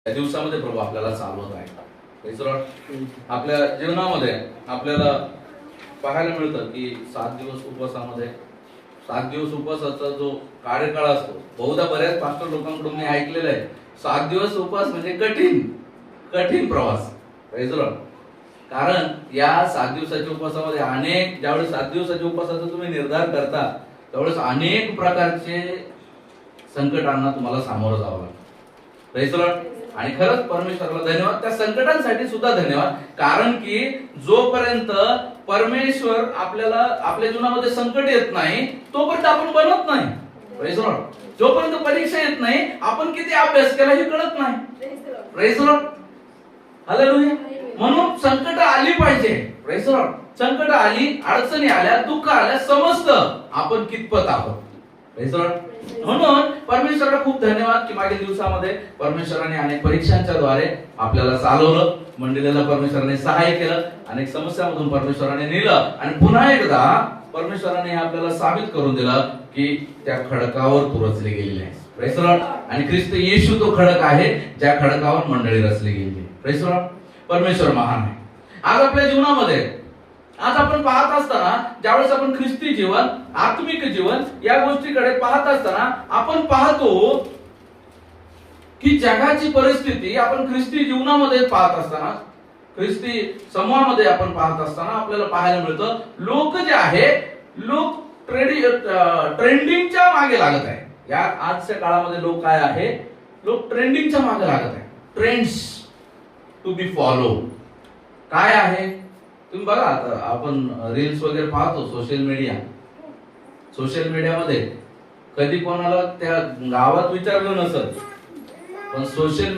या दिवसामध्ये प्रभू आपल्याला चालवत आहे. आपल्या जीवनामध्ये आपल्याला पाहायला मिळतं की 7 दिवस उपवासामध्ये 7 दिवस उपवासाचा जो कार्यकाळ असतो, बहुधा बऱ्याच पास्टर लोकांकडून मी ऐकलेलं आहे 7 दिवस उपवास म्हणजे कठीण प्रवास. कारण या 7 दिवसाच्या उपवासामध्ये अनेक, ज्यावेळेस 7 दिवसाच्या उपवासाचा तुम्ही निर्धार करता त्यावेळेस अनेक प्रकारचे संकटांना तुम्हाला सामोरं जावं लागतं. आणि खरंच परमेश्वराला धन्यवाद, त्या संकटांसाठी सुद्धा धन्यवाद. कारण की जोपर्यंत परमेश्वर आपल्याला आपल्या जीवनामध्ये संकट येत नाही तोपर्यंत आपण बनत नाही. जोपर्यंत परीक्षा येत नाही आपण किती अभ्यास केला हे कळत नाही. हालेलुया. म्हणून संकट आली पाहिजे. संकट आली, अडचणी आल्या, दुःख आल्या, समजतं आपण कितपत आहोत. म्हणून परमेश्वराला खूप धन्यवाद की मागील दिवसामध्ये परमेश्वराने अनेक परीक्षांच्या द्वारे आपल्याला चालवलं, मंडळीला परमेश्वराने सहाय्य केलं, अनेक समस्यांमधून परमेश्वराने नेलं आणि पुन्हा एकदा परमेश्वराने आपल्याला साबित करून दिलं की त्या खडकावर तू रचले गेलेले आहे. आणि ख्रिस्त येशू तो खडक आहे ज्या खडकावर मंडळी रचली गेली. परमेश्वर महान आहे. आज आपल्या जीवनामध्ये आज आपण पाहत असताना, ज्यावेळेस आपण ख्रिस्ती जीवन, आत्मिक जीवन या गोष्टीकडे पाहत असताना आपण पाहतो की जगाची परिस्थिती आपण ख्रिस्ती जीवनामध्ये पाहत असताना, ख्रिस्ती समूहामध्ये आपण पाहत असताना आपल्याला पाहायला मिळतं लोक जे आहे, लोक ट्रेंडिंगच्या मागे लागत आहे. या आजच्या काळामध्ये लोक काय आहे, लोक ट्रेंडिंगच्या मागे लागत आहे. ट्रेंड्स टू बी फॉलो काय आहे तुम्ही बघा. आता आपण रील्स वगैरे पाहतो, सोशल मीडियामध्ये कधी कोणाला त्या गावात विचारलं नसत, पण सोशल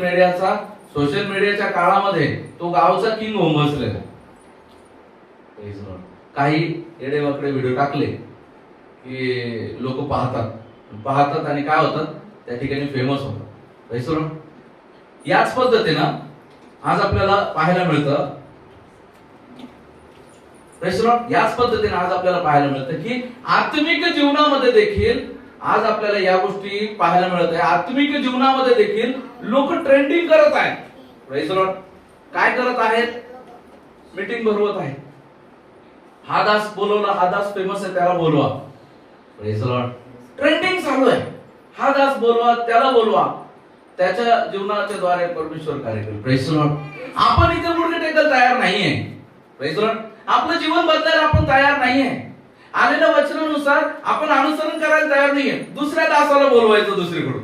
मीडियाच्या काळामध्ये तो गावचा किंग होऊन बसलेला. काही येडेवाकडे व्हिडिओ टाकले की लोक पाहतात आणि काय होतात, त्या ठिकाणी फेमस होतात. याच पद्धतीनं आज आपल्याला पाहायला मिळतं, की आत्मिक जीवनामध्ये देखील आज आपल्याला या गोष्टी पाहायला मिळत आहे. आत्मिक जीवनामध्ये देखील लोक ट्रेंडिंग करत आहेत. काय करत आहेत, मीटिंग भरवत आहेत. हा दास बोलवला, हा दास फेमस आहे त्याला बोलवा. ट्रेंडिंग चालू आहे. हा दास बोलवा, त्याला बोलवा. त्याच्या जीवनाच्या द्वारे परमेश्वर कार्य करेल. आपण इथे गुडघे टेकायला तयार नाहीये. आपलं जीवन बदलायला आपण तयार नाहीये. आलेल्या वचनानुसार आपण अनुसरण करायला तयार नाहीये. दुसऱ्या दासाला बोलवायचं दुसरीकडून.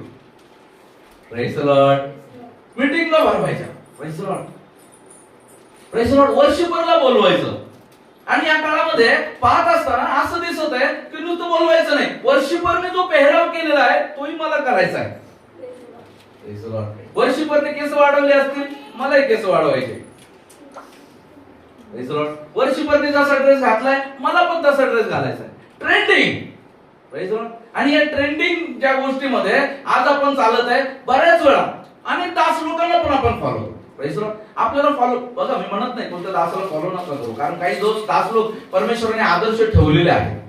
मीटिंगला भरवायच्या. वर्षभरला बोलवायचं. आणि या काळामध्ये पाहत असताना असं दिसत आहे की नुसतं बोलवायचं नाही, वर्षभरने जो पेहराव केलेला आहे तोही मला करायचा आहे. वर्षभरने केस वाढवले असतील, मलाही केस वाढवायचे. वर्षभरने जसा ड्रेस घातलाय मला पण तसा ड्रेस घालायचा आहे. ट्रेंडिंग. आणि या ट्रेंडिंग ज्या गोष्टीमध्ये आज आपण चालत आहे, बऱ्याच वेळा अनेक दास लोकांना पण आपण फॉलो करतो. आपल्याला फॉलो, बघा मी म्हणत नाही कोणत्या दासाला फॉलो नका करू, कारण काही दास लोक परमेश्वराने आदर्श ठेवलेले आहेत.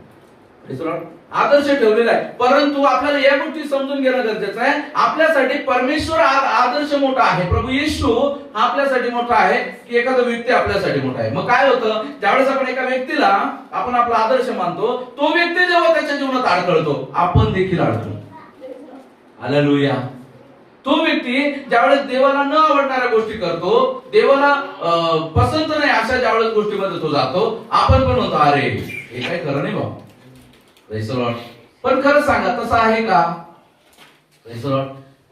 आदर्श ठेवलेला आहे, परंतु आपल्याला या गोष्टी समजून घेणं गरजेचं आहे. आपल्यासाठी परमेश्वर आदर्श मोठा आहे. प्रभू येशू आपल्यासाठी मोठा आहे की एखादा व्यक्ती आपल्यासाठी मोठा आहे. मग काय होतं, ज्यावेळेस आपण एका व्यक्तीला आपण आपला आदर्श मानतो, तो व्यक्ती जेव्हा त्याच्या जीवनात अडखळतो आपण देखील अडखळतो. हालेलुया. तो व्यक्ती ज्यावेळेस देवाला न आवडणाऱ्या गोष्टी करतो, देवाला पसंत नाही अशा ज्यावेळेस गोष्टीमध्ये तो जातो, आपण पण होतो अरे हे काय खरं नाही बाबा. पण खरं सांगा तसं आहे का?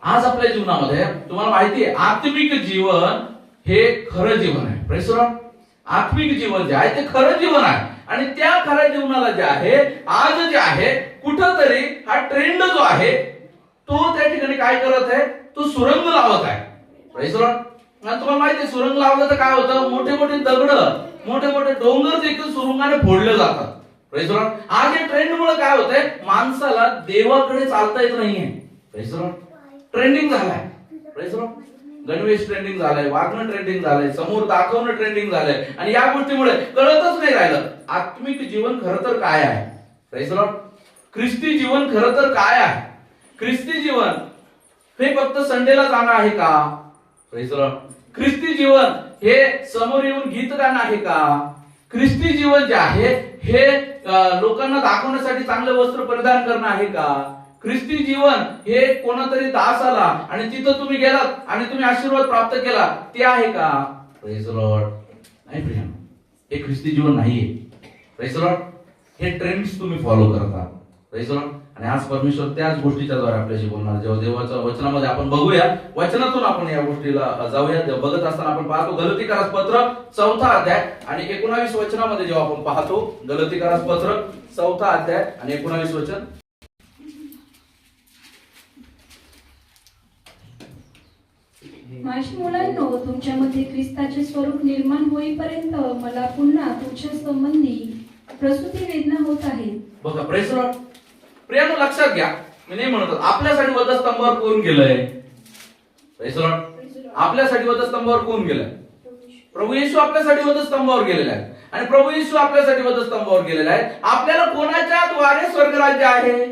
आज आपल्या जीवनामध्ये तुम्हाला माहिती आहे आत्मिक जीवन हे खरं जीवन आहे. आत्मिक जीवन जे आहे ते खरं जीवन आहे. आणि त्या खऱ्या जीवनाला जे आहे, आज जे आहे, कुठंतरी हा ट्रेंड जो आहे तो त्या ठिकाणी काय करत आहे, तो सुरंग लावत आहे. तुम्हाला माहिती आहे सुरंग लावलं तर काय होतं, मोठे मोठे दगड, मोठे मोठे डोंगर देखील सुरुंगाने फोडले जातात. आज या ट्रेंड मुळे काय होतंय, माणसाला देवाकडे चालता येत नाहीये. ट्रेंडिंग झालाय. गणवेश ट्रेंडिंग झालाय, वागणं ट्रेंडिंग झालंय, समोर दाखवणं ट्रेंडिंग झालंय. आणि या गोष्टीमुळे कळतच नाही राहिलं आत्मिक जीवन खरं तर काय आहे. ख्रिस्ती जीवन खरं तर काय आहे. ख्रिस्ती जीवन हे फक्त संडेला जाणं आहे का? Praise the Lord. ख्रिस्ती जीवन हे समोर येऊन गीतगान आहे का? ख्रिस्ती जीवन जे आहे हे लोकांना दाखवण्यासाठी चांगले वस्त्र परिधान करणं आहे का? ख्रिस्ती जीवन हे कोणातरी दास आला आणि तिथं तुम्ही गेलात आणि तुम्ही आशीर्वाद प्राप्त केला ते आहे का? Praise the lord. नाही प्रिय, हे ख्रिस्ती जीवन नाहीये. Praise the Lord. हे ट्रेंड्स तुम्ही फॉलो करता. Praise the lord. आणि आज परमेश्वर त्याच गोष्टीच्या द्वारे आपल्याशी बोलणार. जेव्हा देवाच्या वचनामध्ये आपण बघूया, वचनातून आपण या गोष्टीला जाऊया. बघत असताना आपण पाहतो गलतीकारास पत्र 4 अध्याय आणि 19 वचनामध्ये जेव्हा आपण पाहतो गलतीकारास पत्र 4 अध्याय आणि 19 वचन. माझ्या मुलांनो, तुमच्यामध्ये ख्रिस्ताचे स्वरूप निर्माण होईपर्यंत मला पुन्हा तुमच्या संबंधी प्रसूती वेदना होत आहे. बघा प्रेज द लॉर्ड. प्रियानो लक्षात घ्या, मी नाही म्हणत आपल्यासाठी वधस्तंभावर कोण गेलंय? Praise the Lord. आपल्यासाठी वधस्तंभावर कोण गेलंय? प्रभू येशू आपल्यासाठी वधस्तंभावर गेलेला आहे. आणि प्रभू येशू आपल्यासाठी वधस्तंभावर गेलेला आहे. आपल्याला कोणाच्या द्वारे स्वर्गराज्य आहे?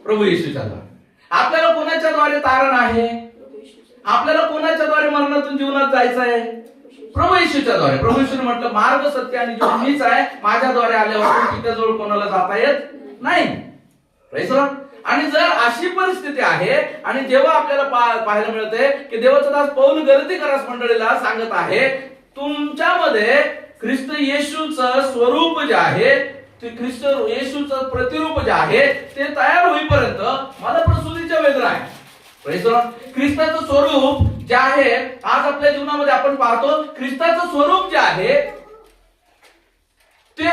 प्रभू येशूच्या द्वारे. आपल्याला कोणाच्या द्वारे तारण आहे? आपल्याला कोणाच्या द्वारे मरणातून जीवनात जायचं आहे? प्रभू येशूच्या द्वारे. प्रभू येशूने म्हटलं मार्ग सत्य आणि जीवन मीच आहे, माझ्याद्वारे आल्यावर तिच्याजवळ कोणाला जाता येत नाही. Praise the lord. आणि जर अशी परिस्थिती आहे आणि जेव्हा आपल्याला पाहायला मिळते की देवाचा दास पौल गलतीकारास मंडळीला सांगत आहे, तुमच्यामध्ये ख्रिस्त येशूचं स्वरूप जे आहे, ते ख्रिस्त येशूचं प्रतिरूप जे आहे ते तयार होईपर्यंत मला प्रसूतीच्या वेदना आहे. Praise the lord. ख्रिस्ताचं स्वरूप जे आहे आज आपल्या जीवनामध्ये आपण पाहतो, ख्रिस्ताचं स्वरूप जे आहे ते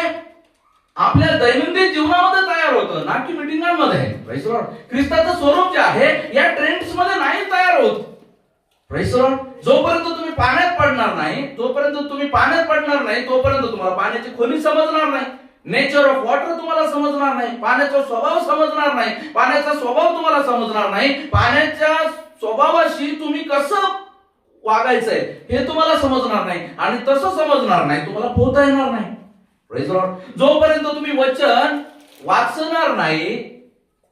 आपल्या दैनंदिन जीवनामध्ये तयार होतं, ना की मिटिंगांमध्ये. Praise the lord. ख्रिस्ताचं स्वरूप जे आहे या ट्रेंड्स मध्ये नाही तयार होत. Praise the lord. जोपर्यंत तुम्ही पाण्यात पडणार नाही, तोपर्यंत तुम्हाला पाण्याची खोली समजणार नाही. नेचर ऑफ वॉटर तुम्हाला समजणार नाही, पाण्याचा स्वभाव समजणार नाही, पाण्याचा स्वभाव तुम्हाला समजणार नाही, पाण्याच्या स्वभावाशी तुम्ही कसं वागायचंय हे तुम्हाला समजणार नाही. आणि तसं समजणार नाही तुम्हाला पोहता येणार नाही. Praise the lord. जोपर्यंत तुम्ही वचन वाचणार नाही,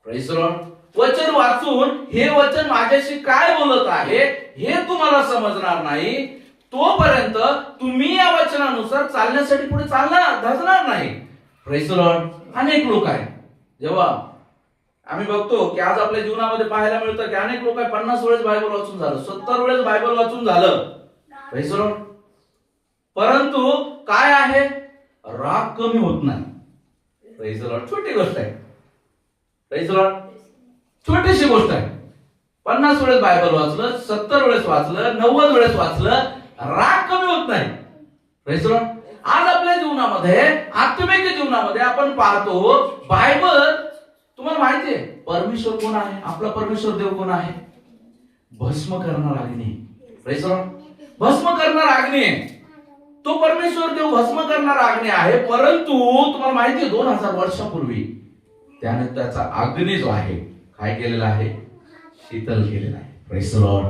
प्रेज द लॉर्ड, वचन वाचून हे वचन माझ्याशी काय बोलत आहे हे तुम्हाला समजणार नाही, तोपर्यंत तुम्ही या वचनानुसार चालण्यासाठी पुढे धजणार नाही. Praise the Lord. अनेक लोक आहेत, जेव्हा आम्ही बघतो की आज आपल्या जीवनामध्ये पाहायला मिळतं की अनेक लोक 50 वेळेस बायबल वाचून झालं, 70 वेळेस बायबल वाचून झालं. Praise the Lord. परंतु काय आहे? राग कमी होत नाही. Praise the Lord. छोटी गोष्ट आहे. Praise the Lord. छोटीशी गोष्ट आहे. 50 वेळेस बायबल वाचलं, 70 वेळेस वाचलं, 90 वेळेस वाचलं, राग कमी होत नाही. Praise the Lord. आज आपल्या जीवनामध्ये, आत्मिक जीवनामध्ये आपण पाहतो बायबल, तुम्हाला माहिती आहे परमेश्वर कोण आहे? आपला परमेश्वर देव कोण आहे? भस्म करणार अग्नी. Praise the Lord. भस्म करणार अग्नी. तो परमेश्वर देव भस्म करणार अग्नी आहे. परंतु तुम्हाला माहिती आहे 2000 वर्षापूर्वी त्याने त्याचा अग्नी जो आहे काय केलेला आहे? शीतल केलेला आहे. Praise the lord.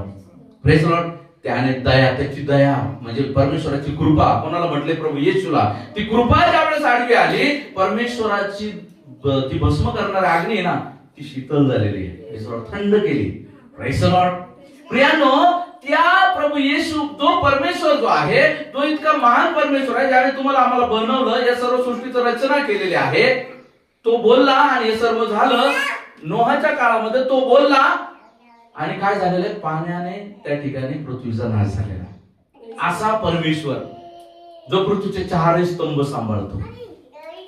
Praise the lord. त्याने दया, त्याची दया म्हणजे परमेश्वराची कृपा, कोणाला म्हटले? प्रभू येशूला. ती कृपा ज्यावेळेस आडवी आली, परमेश्वराची ती भस्म करणारी अग्नी आहे ना, ती शीतल झालेली आहे, थंड केली. Praise the Lord. प्रियानो, त्या प्रभू येशू तो परमेश्वर जो आहे तो इतका महान परमेश्वर आहे, ज्याने तुम्हाला आम्हाला बनवलं, या सर्व सृष्टीची रचना केलेली आहे. तो बोलला आणि हे सर्व झालं. नोहाच्या काळामध्ये तो बोलला आणि काय झालेलं आहे? पाण्याने त्या ठिकाणी पृथ्वीचा नाश झालेला. असा परमेश्वर जो पृथ्वीचे 4 स्तंभ सांभाळतो.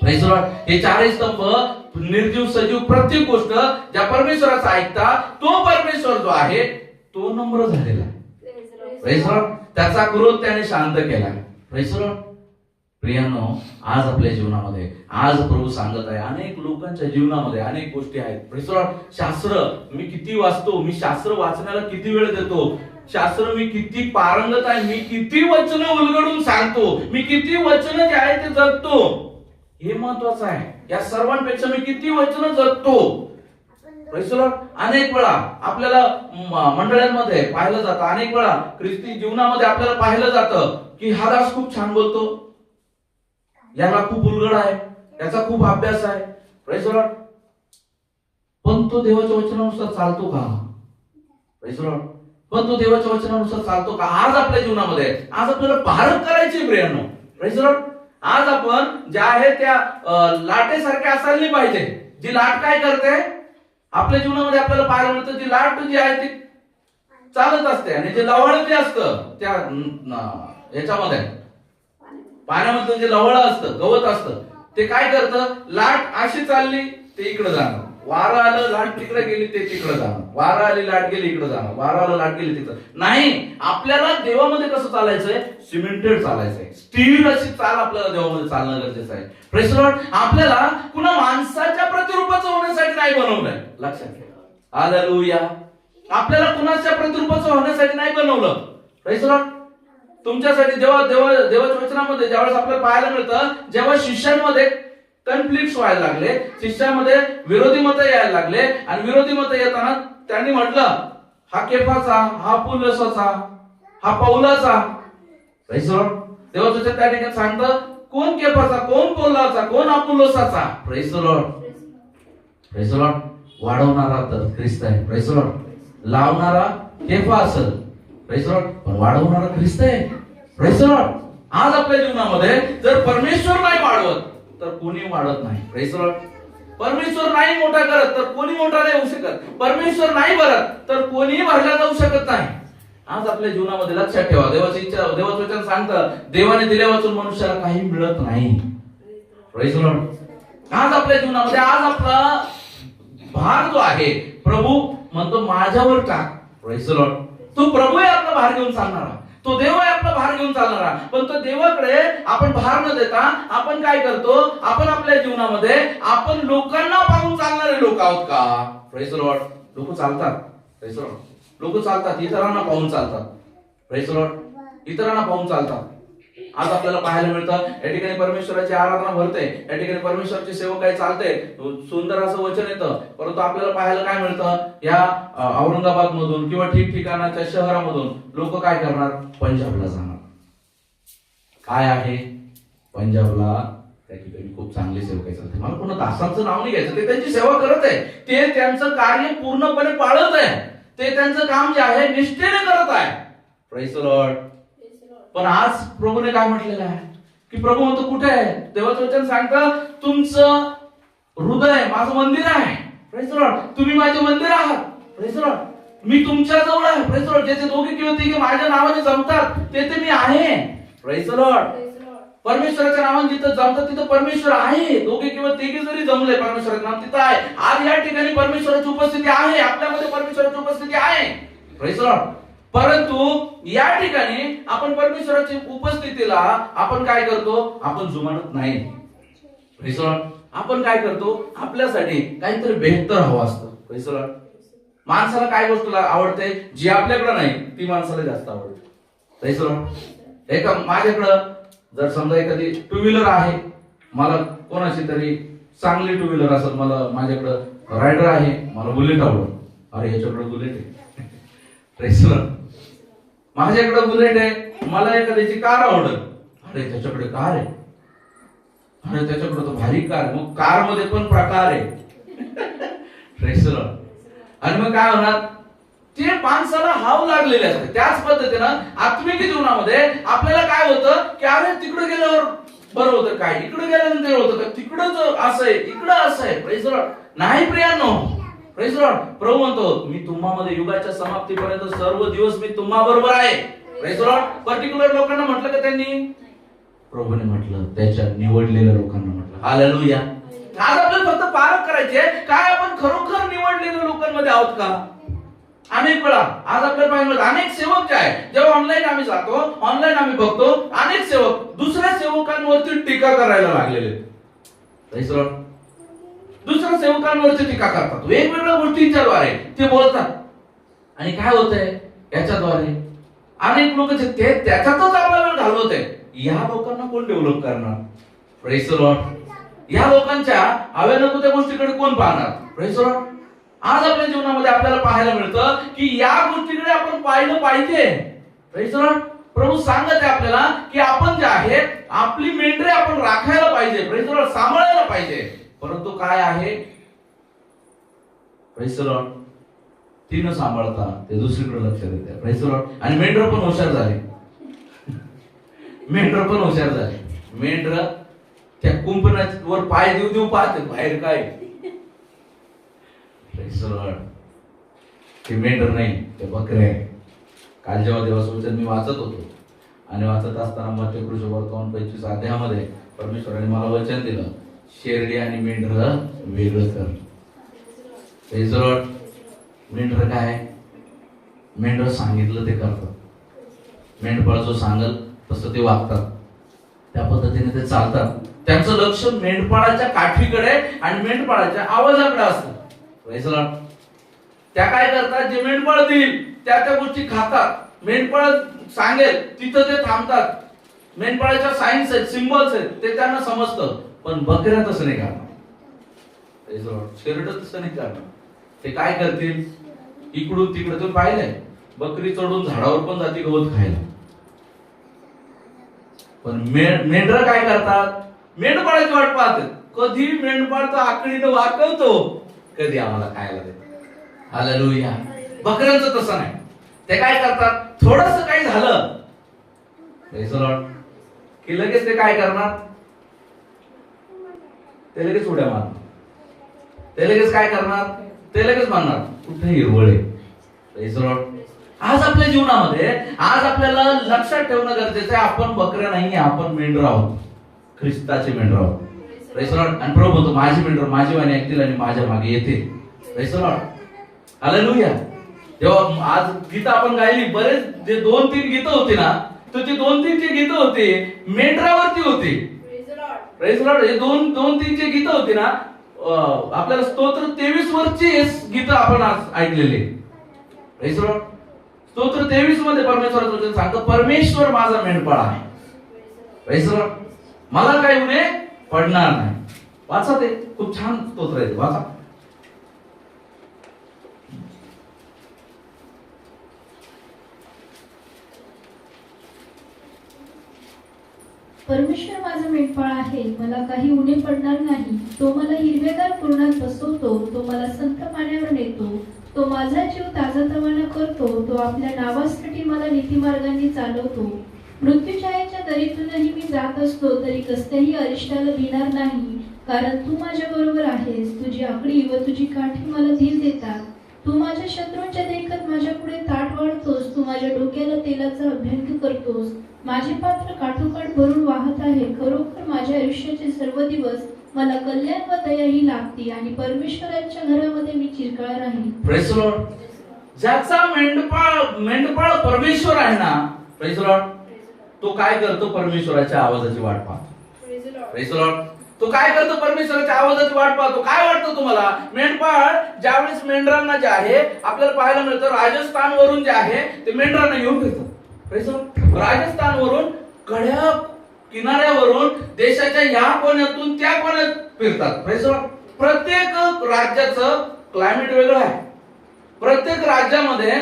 Praise the Lord. हे 4 स्तंभ निर्जीव सजीव प्रत्येक गोष्ट ज्या परमेश्वराचा ऐकता, तो परमेश्वर जो आहे तो नम्र झालेला. Praise the Lord. त्याचा क्रोध त्याने शांत केला. Praise the lord. प्रियांनो, आज आपल्या जीवनामध्ये आज प्रभू सांगत आहे, अनेक लोकांच्या जीवनामध्ये अनेक गोष्टी आहेत. Praise the Lord. शास्त्र मी किती वाचतो, मी शास्त्र वाचण्याला किती वेळ देतो, शास्त्र मी किती पारंगत आहे, मी किती वचन उलगडून सांगतो, मी किती वचन जे आहे ते जगतो, हे महत्वाचं आहे. या सर्वांपेक्षा मी किती वचन जगतो. Praise the Lord. अनेक वेळा आपल्याला मंडळांमध्ये पाहिलं जातं, अनेक वेळा ख्रिस्ती जीवनामध्ये आपल्याला पाहिलं जातं की हा दास खूप छान बोलतो, याला खूप उलगड आहे, याचा खूप अभ्यास आहे. Praise the lord. पण तो देवाच्या वचनानुसार चालतो का? Praise the lord. पण तो देवाच्या वचनानुसार चालतो का? आज आपल्या जीवनामध्ये आज आपल्याला भारत करायची प्रियांनो. Praise the Lord. आज आपण ज्या आहे त्या लाटेसारखे असायला नाही पाहिजे. जी लाट काय करते आपल्या जीवनामध्ये आपल्याला पाहायला मिळतं, जी लाट जी आहे ती चालत असते आणि जे लवळ जे असतं त्या याच्यामध्ये पाण्यामध्ये जे लवळ असतं गवत असतं ते काय करतं, लाट अशी चालली ते इकडे जाणं, वारं आलं लाट तिकडे गेली ते तिकडे जाणं, वारं आली लाट गेली इकडे जाणं, वारं आलं लाट गेली तिकडे. नाही, आपल्याला देवामध्ये कसं चालायचंय, सिमेंटेड चालायचंय, स्थिर अशी चाल आपल्याला देवामध्ये चालणं गरजेचं आहे. Praise the lord. आपल्याला कुणा माणसाच्या प्रतिरूपाचं होण्यासाठी नाही बनवलंय, लक्षात ठेवा. हालेलुया. आपल्याला कुणाच्या प्रतिरूपाचं होण्यासाठी नाही बनवलं. Praise the Lord. तुमच्यासाठी देवाच्या वचनामध्ये ज्यावेळेस आपल्याला पाहायला मिळतं, जेव्हा शिष्यांमध्ये कन्फ्लिक्ट व्हायला लागले, शिष्यामध्ये विरोधी मत यायला लागले आणि विरोधी मत येताना त्यांनी म्हटलं हा केफाचा, हा पुलसाचा, हा पौलाचा. Praise the lord. देवाचं वचन त्या ठिकाणी सांगतं कोण केफाचा, कोण पौलाचा, कोण अपुल्लोसाचा. Praise the lord. Praise the lord. वाढवणारा तर ख्रिस्त आहे. Praise the lord. लावणारा केफा असेल, प्रेज द लॉर्ड, पण वाढवणारा ख्रिस्त आहे. Praise the Lord. आज आपल्या जीवनामध्ये जर परमेश्वर नाही वाढवत तर कोणी वाढत नाही. Praise the Lord. परमेश्वर नाही मोठा करत तर कोणी मोठा नाही होऊ शकत. परमेश्वर नाही भरत तर कोणीही भरला जाऊ शकत नाही. आज आपल्या जीवनामध्ये लक्षात ठेवा, देवाची इच्छा, देवाचं वचन सांगतं देवाने दिल्या वाचून मनुष्याला काही मिळत नाही. Praise the Lord. आज आपल्या जीवनामध्ये आज आपला भार जो आहे प्रभू म्हणतो माझ्यावर टाक. Praise the Lord. तो प्रभू आहे आपला भार घेऊन चालणारा, तो देव आहे आपला भार घेऊन चालणारा. पण तो देवाकडे आपण भार न देता आपण काय करतो, आपण आपल्या जीवनामध्ये आपण लोकांना पाहून चालणारे लोक आहोत का? Praise the Lord. लोक चालतात. Praise the Lord. लोक चालतात, इतरांना पाहून चालतात. Praise the Lord. इतरांना पाहून चालतात. आज आपल्याला पाहायला मिळतं या ठिकाणी परमेश्वराची आराधना भरते, या ठिकाणी परमेश्वराची सेवकाई चालते, सुंदर असं वचन येतं. परंतु आपल्याला पाहायला काय मिळतं, या औरंगाबाद मधून किंवा ठिकठिकाणाच्या शहरामधून लोक काय करणार, पंजाबला जाणार. काय आहे पंजाबला त्या ठिकाणी खूप चांगली सेवकाई चालते. मला कोणा दासांचं नाव नाही घ्यायचं, ते त्यांची सेवा करत आहे, ते त्यांचं कार्य पूर्णपणे पाळत आहे, ते त्यांचं काम जे आहे निष्ठेने करत आहे. Praise the lord. पण आज प्रभूने काय म्हटलेलं आहे की प्रभू म्हणतो कुठे आहे, देवाचं वचन सांगतं तुमचं हृदय माझं मंदिर आहे. Praise the lord. तुम्ही माझे मंदिर आहात. Praise the lord. मी तुमच्या जवळ आहे. Praise the Lord. जेथे दोघे किंवा तिघे माझ्या नावाने जमतात तेथे मी आहे. Praise the Lord. परमेश्वराच्या नावाने जिथं जमतात तिथं परमेश्वर आहे. दोघे किंवा तिघे जरी जमले परमेश्वराचं नाव तिथं आहे. आज या ठिकाणी परमेश्वराची उपस्थिती आहे, आपल्यामध्ये परमेश्वराची उपस्थिती आहे. Praise the Lord. परंतु या ठिकाणी आपण परमेश्वराच्या उपस्थितीला आपण काय करतो, आपण जुमानत नाही. Praise the Lord. आपण काय करतो, आपल्यासाठी काहीतरी बेहतर हवं असतं. Praise the Lord. माणसाला काय गोष्ट आवडते, जी आपल्याकडे नाही ती माणसाला जास्त आवडते. Praise the Lord. एका माझ्याकडं जर समजा एखादी टू व्हीलर आहे, मला कोणाची तरी चांगली टू व्हीलर असेल, मला माझ्याकडं रायडर आहे, मला बुलेट आवडत, अरे याच्याकडे बुलेट आहे. Praise the Lord. माझ्याकडे बुलेट आहे, मला एखाद्याची कार आवडत, अरे त्याच्याकडे कार आहे, अरे त्याच्याकडे तो भारी कार. मग कार मध्ये पण प्रकार आहे. Praise the lord. आणि मग काय होणार, ते माणसाला हाव लागलेले असते. त्याच पद्धतीनं आत्मिक जीवनामध्ये आपल्याला काय होतं की अरे तिकडे गेल्यावर बरं होतं काय, इकडे गेल्यानंतर होतं का, तिकडं असं आहे, इकडं असं आहे. Praise the lord. नाही प्रियांनो. Praise the Lord. प्रभू म्हणतो मी तुम्हामध्ये युगाच्या समाप्तीपर्यंत सर्व दिवस मी तुम्हा बरोबर आहे. Praise the Lord. पर्टिक्युलर लोकांना म्हटलं का त्यांनी, प्रभूने म्हटलं त्याच्या निवडलेल्या लोकांना म्हटलं. हालेलुया. आज आपल्याला फक्त पारख करायचे काय, आपण खरोखर निवडलेल्या लोकांमध्ये आहोत का? अनेक वेळा आज आपल्याला पाहिजे अनेक सेवक जे आहे, जेव्हा ऑनलाईन आम्ही जातो, ऑनलाईन आम्ही बघतो, अनेक सेवक दुसऱ्या सेवकांवरती टीका करायला लागलेले. Praise the Lord. दुसऱ्या सेवकांवरती टीका करतात, वेगवेगळ्या गोष्टींच्या द्वारे ते बोलतात. आणि काय होतंय याच्याद्वारे, अनेक लोक ते त्याच्यातच आपला वेळ घालवत आहे. या लोकांना कोण डेव्हलप करणार? Praise the Lord. या लोकांच्या हव्या नको त्या गोष्टीकडे कोण पाहणार? Praise the Lord. आज आपल्या जीवनामध्ये आपल्याला पाहायला मिळतं की या गोष्टीकडे आपण पाहिलं पाहिजे. Praise the Lord. प्रभू सांगत आहे आपल्याला की आपण जे आहे आपली मेंढरे आपण राखायला पाहिजे. Praise the Lord. सांभाळायला पाहिजे. परंतु काय आहे, प्रेज द लॉर्ड, ती न सांभाळता ते दुसरीकडे लक्ष देते. Praise the lord. आणि मेंढर पण हुशार झाले. मेंढर पण हुशार झाले. मेंढर त्या कुंपणावर पाय देऊ देऊ पाहते बाहेर काय. Praise the lord. ते मेंढर नाही, ते बकरे आहे. काल जेव्हा देवाचं वचन मी वाचत होतो आणि वाचत असताना मत्ती वर्तमान 25 अध्यायामध्ये परमेश्वराने मला वचन दिलं, शेरडी आणि मेंढर वेगळं कर. Praise the Lord. मेंढर काय? मेंढर सांगितलं ते करतात. मेंढपाळ जो सांगल तसं ते वागतात, त्या पद्धतीने ते चालतात. त्यांचं लक्ष मेंढपाळाच्या काठीकडे आणि मेंढपाळाच्या आवाजाकडे असतं. Praise the Lord. त्या काय करतात? जे मेंढपाळ देईल त्या त्या गोष्टी खातात. मेंढपाळ सांगेल तिथं ते थांबतात. मेंढपाळाच्या सायन्स आहेत, सिम्बॉल्स आहेत, ते त्यांना समजतं. पण बकऱ्या तसं नाही करणार. शेरड तसं नाही करणार. ते काय करतील? इकडून तिकडे तुम्ही पाहिलंय, बकरी चढून झाडावर पण जाती गवत खायला. पण मेंढर काय करतात? मेंढपाळाची वाट पाहतात. कधी मेंढपाळ तर आकडीनं वाकवतो, कधी आम्हाला खायला देतो. हालेलुया. बकऱ्यांचं तसं नाही. ते काय करतात? थोडंसं काही झालं प्रेज द लॉर्ड की लगेच ते काय करणार? ते लगेच उड्या मारणार. ते लगेच काय करणार? ते लगेच म्हणणार कुठे हिरवळ आहे. Praise the Lord. आज आपल्या जीवनामध्ये आज आपल्याला लक्षात ठेवणं गरजेचं आहे, आपण बकऱ्या नाहीये, आपण मेंढर आहोत. ख्रिस्ताचे मेंढर आहोत. Praise the lord. आणि प्रभू म्हणतो माझी मेंढर माझी वाणी ऐकतील आणि माझ्या मागे येतील. Praise the lord. हालेलुया. तेव्हा आज गीतं आपण गायली, बरेच जे 2-3 गीतं होती ना, तर ती 2-3 जे गीतं होती मेंढरावरती होती. Praise the Lord. हे 2-3 जे गीतं होती ना, आपल्याला स्तोत्र 23 वरची गीतं आपण आज ऐकलेली. Praise the Lord. स्तोत्र 23 मध्ये परमेश्वराचं वचन सांगतं, परमेश्वर माझा मेंढपाळ आहे. Praise the Lord. मला काही उणे पडणार नाही. वाचा, ते खूप छान स्तोत्र आहे, वाचा. परमेश्वर माझा मेंढपाळ आहे, मला काही उणे पडणार नाही. तो मला हिरवेगार कुरणात बसवतो, तो मला संत पाण्यावर नेतो, तो माझा जीव ताजातवाना करतो, तो आपल्या नावासाठी मला नीतिमार्गांनी चालवतो. मृत्यूछायेच्या दरीतूनही मी जात असलो तरी कसल्याही अरिष्टाला भिणार नाही, कारण तू माझ्या बरोबर आहेस. तुझी आकडी व तुझी काठी मला धीर देतात. तू माझ्या शत्रूंच्या देखत माझ्या पुढे ताट वाढतोस, तू माझ्या डोक्याला तेलाचा अभ्यंग करतोस. माझे पात्र काठोकाठ भरून वाहत आहे. खरोखर माझ्या आयुष्याचे सर्व दिवस मला कल्याण व दया ही लागती आणि परमेश्वराच्या घरामध्ये मी चिरकाळ राहील. Praise the Lord. ज्याचा मेंढपाळ परमेश्वर आहे ना, प्रेज द लॉर्ड, तो काय करतो? परमेश्वराच्या आवाजाची वाट पाहतो. Praise the Lord. तो काय करतो? परमेश्वराच्या आवाजाची वाट पाहतो. काय वाटतं तुम्हाला? मेंढपाळ ज्यावेळेस मेंढरांना जे आहे आपल्याला पाहायला मिळतं, राजस्थान वरून जे आहे ते मेंढरांना घेऊन येतात. Praise the Lord. राजस्थान वरून कड्या किनाऱ्यावरून देशाच्या या कोण्यातून त्या कोण्यात फिरतात. Praise the Lord. प्रत्येक राज्याचं क्लायमेट वेगळं आहे. प्रत्येक राज्यामध्ये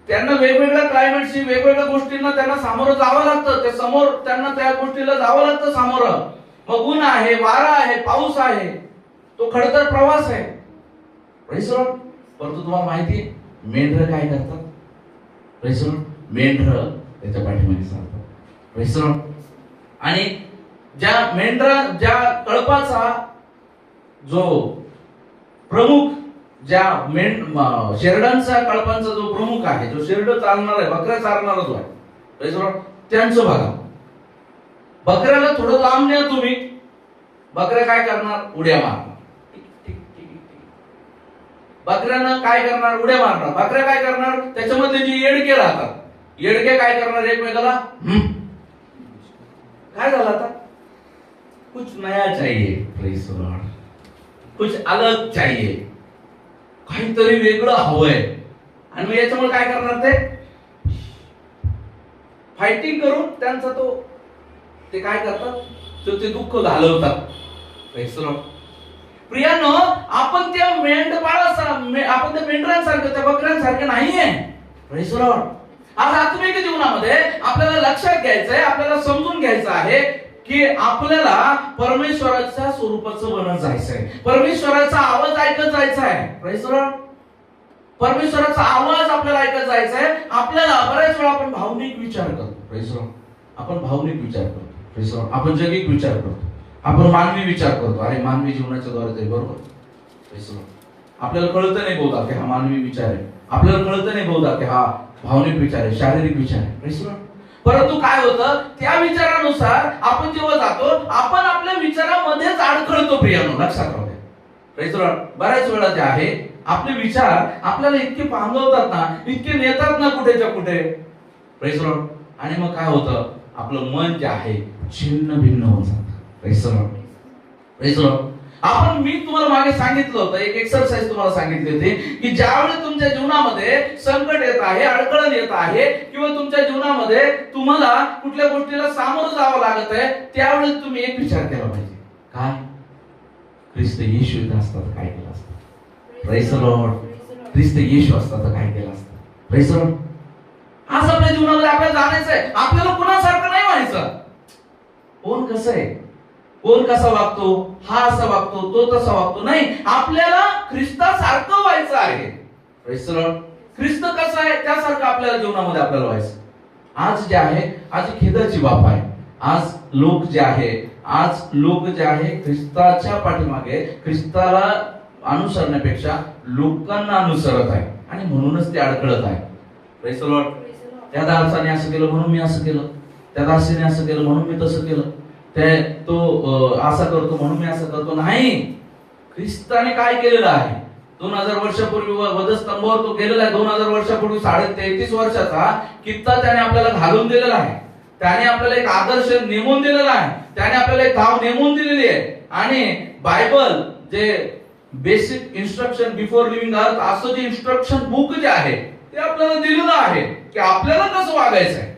त्यांना वेगवेगळ्या क्लायमेटशी वेगवेगळ्या गोष्टींना त्यांना सामोरं जावं लागतं. ते समोर त्यांना त्या गोष्टीला जावं लागतं सामोरं. मग ऊन आहे, वारा आहे, पाऊस आहे, तो खडतर प्रवास आहे. Praise the Lord. परंतु तुम्हाला माहिती आहे मेंढर काय करतात? Praise the Lord. मेंढर त्याच्या पाठीमागे चालतात. Praise the lord. आणि ज्या कळपाचा जो प्रमुख, ज्या शेरडांचा कळपांचा जो प्रमुख आहे, जो शेरड चालणार आहे, बकऱ्या चालणारा जो आहे, प्रेज द लॉर्ड, त्यांचं बघा. बकऱ्याला थोडं लांब न्या तुम्ही, बकऱ्या काय करणार? उड्या मारणार. बकऱ्यानं काय करणार? उड्या मारणार. बकऱ्या काय करणार? त्याच्यामध्ये जे येडके राहतात, येडके काय करणार? एकमेकाला काय झालं आता? कुछ नया चाहिए. Praise the Lord. कुछ अलग चाहिए, काहीतरी वेगळं हवंय. आणि मग याच्यामुळे काय करणार? ते फायटिंग करून त्यांचा ते काय करतात? ते दुःख घालवतात. Praise the Lord. प्रियानो, आपण त्या आपण त्या मेंढरांसारखं, त्या बकऱ्यांसारखं नाहीये. Praise the Lord. आज आत्मिक जीवनामध्ये आपल्याला लक्षात घ्यायचंय, आपल्याला समजून घ्यायचं आहे की आपल्याला परमेश्वराच्या स्वरूपाचं बनत जायचंय, परमेश्वराचा आवाज ऐकत जायचा आहे. Praise the Lord. परमेश्वराचा आवाज आपल्याला ऐकत जायचा आहे. आपल्याला बऱ्याच वेळा आपण भावनिक विचार करतो. Praise Lord. आपण भावनिक विचार करतो. Praise Lord. आपण जगिक विचार करतो. आपण मानवी विचार करतो. अरे मानवी जीवनाच्या द्वारे ते बरोबर. Praise Lord. आपल्याला कळतं नाही बहुधा की हा मानवी विचार आहे. आपल्याला कळतं नाही बहुधा की हा भावनिक विचार आहे, शारीरिक विचार आहे. Praise Lord. परंतु काय होतं, त्या विचारानुसार आपण जेव्हा जातो, आपण आपल्या विचारामध्येच अडखळतो. प्रियानो, लक्षात राहू द्या. Praise Lord. बऱ्याच वेळा जे आहे आपले विचार आपल्याला इतके पांगवतात ना, इतके नेतात ना कुठेच्या कुठे. Praise Lord. आणि मग काय होतं, आपलं मन जे आहे छिन्न भिन्न होऊन जातं. Praise lord. Praise lord. मी तुम्हाला मागे सांगितलं होतं, एक एक्सरसाइज तुम्हाला सांगितली होती की ज्यावेळेस तुमच्या जीवनामध्ये संकट येत आहे, अडचण येत आहे, किंवा तुमच्या जीवनामध्ये तुम्हाला कुठल्या गोष्टीला सामोरं जावं लागत आहे, त्यावेळेस तुम्ही एक विचार केला पाहिजे. काय? ख्रिस्त येशू इथं असता तर काय केलं असतं? Praise Lord. ख्रिस्त येशू असता तर काय केलं असतं? Praise Lord. आज आपल्या जीवनामध्ये आपल्याला जाणायचं आहे. आपल्याला कुणासारखं नाही व्हायचं. कोण कसं आहे, कोण कसा वागतो, हा असा वागतो, तो तसा वागतो, नाही. आपल्याला ख्रिस्तासारखं व्हायचं आहे. Praise Lord. ख्रिस्त कसा आहे त्यासारखं आपल्याला जीवनामध्ये आपल्याला व्हायचं. आज जे आहे, आज खेदाची बाब आहे. आज लोक जे आहे ख्रिस्ताच्या पाठीमागे, ख्रिस्ताला अनुसरण्यापेक्षा लोकांना अनुसरत आहे, आणि म्हणूनच ते अडखळत आहे. Praise Lord. त्या दासाने असं केलं म्हणून मी असं केलं, त्या दासीने असं केलं म्हणून मी तसं केलं, तो असा करतो म्हणून मी असं करतो. नाही. ख्रिस्ताने काय केलेलं आहे? 2000 वर्षापूर्वी वधस्तंभावर तो गेलेला आहे. 2000 वर्षापूर्वी 33.5 वर्षाचा कित्ता त्याने आपल्याला घालून दिलेला आहे. त्याने आपल्याला एक आदर्श नेमून दिलेला आहे. त्याने आपल्याला एक धाव नेमून दिलेली आहे. आणि बायबल जे बेसिक इन्स्ट्रक्शन बिफोर लिव्हिंग अर्थ असं जे इन्स्ट्रक्शन बुक जे आहे ते आपल्याला दिलेलं आहे की आपल्याला कसं वागायचं आहे.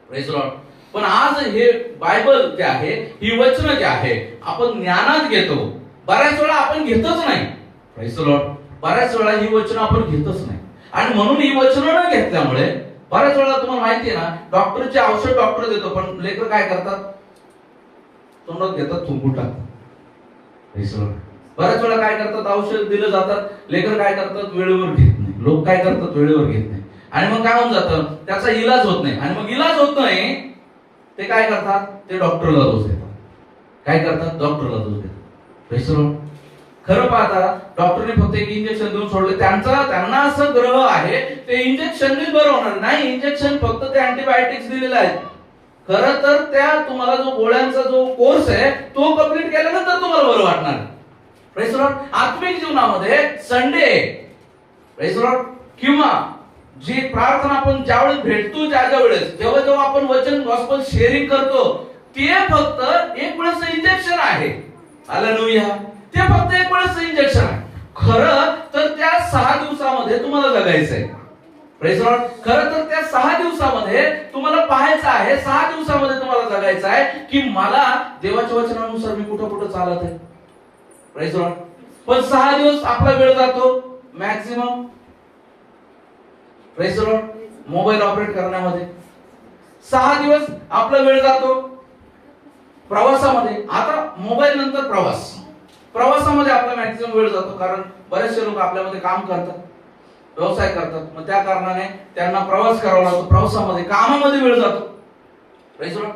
Praise Lord. पण आज हे बायबल जे आहे, ही वचनं जे आहे आपण ज्ञानात घेतो. बऱ्याच वेळा आपण घेतच नाही. Praise Lord. बऱ्याच वेळा ही वचनं आपण घेतच नाही. आणि म्हणून ही वचनं न घेतल्यामुळे बऱ्याच वेळा तुम्हाला माहिती आहे ना, डॉक्टरचे औषध डॉक्टर देतो, पण लेकर काय करतात? तोंडात घेतात, थुंकून टाकतात. Praise Lord. बऱ्याच वेळा काय करतात, औषध दिलं जातात, लेकर काय करतात, वेळेवर घेत नाही. लोक काय करतात, वेळेवर घेत नाही. आणि मग काय होऊन जातं, त्याचा इलाज होत नाही. आणि मग इलाज होत नाही, ते काय करतात, ते डॉक्टरला दोष देतात. काय करतात? डॉक्टरला दोष देतात. Praise Lord. खरं पाहता डॉक्टरने फक्त एक इंजेक्शन देऊन सोडले. त्यांना असं ग्रह आहे, ते इंजेक्शनने बरं होणार नाही. इंजेक्शन फक्त ते अँटीबायोटिक्स दिलेले आहेत. खरं तर त्या तुम्हाला जो गोळ्यांचा जो कोर्स आहे तो कंप्लीट केल्यानंतर तुम्हाला बरं वाटणार. Praise Lord. आत्मिक जीवनामध्ये संडे, प्रेज लॉर्ड, किंवा जी प्रार्थना आपण ज्यावेळेस भेटतो, ज्या वेळेस जेव्हा आपण वचन गॉस्पल शेअरिंग करतो, ते फक्त एक वेळेस इंजेक्शन आहे. हालेलुया. ते फक्त एक वेळेस इंजेक्शन आहे. खरं तर त्या 6 दिवसामध्ये तुम्हाला जगायचंय. Praise Lord. खरं तर त्या 6 दिवसामध्ये तुम्हाला पाहायचं आहे, 6 दिवसामध्ये तुम्हाला जगायचं आहे की मला देवाच्या वचनानुसार मी कुठं कुठं चालत आहे. Praise Lord. पण 6 दिवस आपला वेळ जातो maximum, praise Lord, mobile operate करण्यामध्ये. 6 दिवस आपला वेळ जातो प्रवासामध्ये. आता मोबाईल नंतर प्रवासामध्ये आपला मॅक्सिमम वेळ जातो. कारण बरेचसे लोक आपल्यामध्ये काम करतात, व्यवसाय करतात, मग त्या कारणाने त्यांना प्रवास करावा लागतो. प्रवासामध्ये, कामामध्ये वेळ जातो. Praise Lord.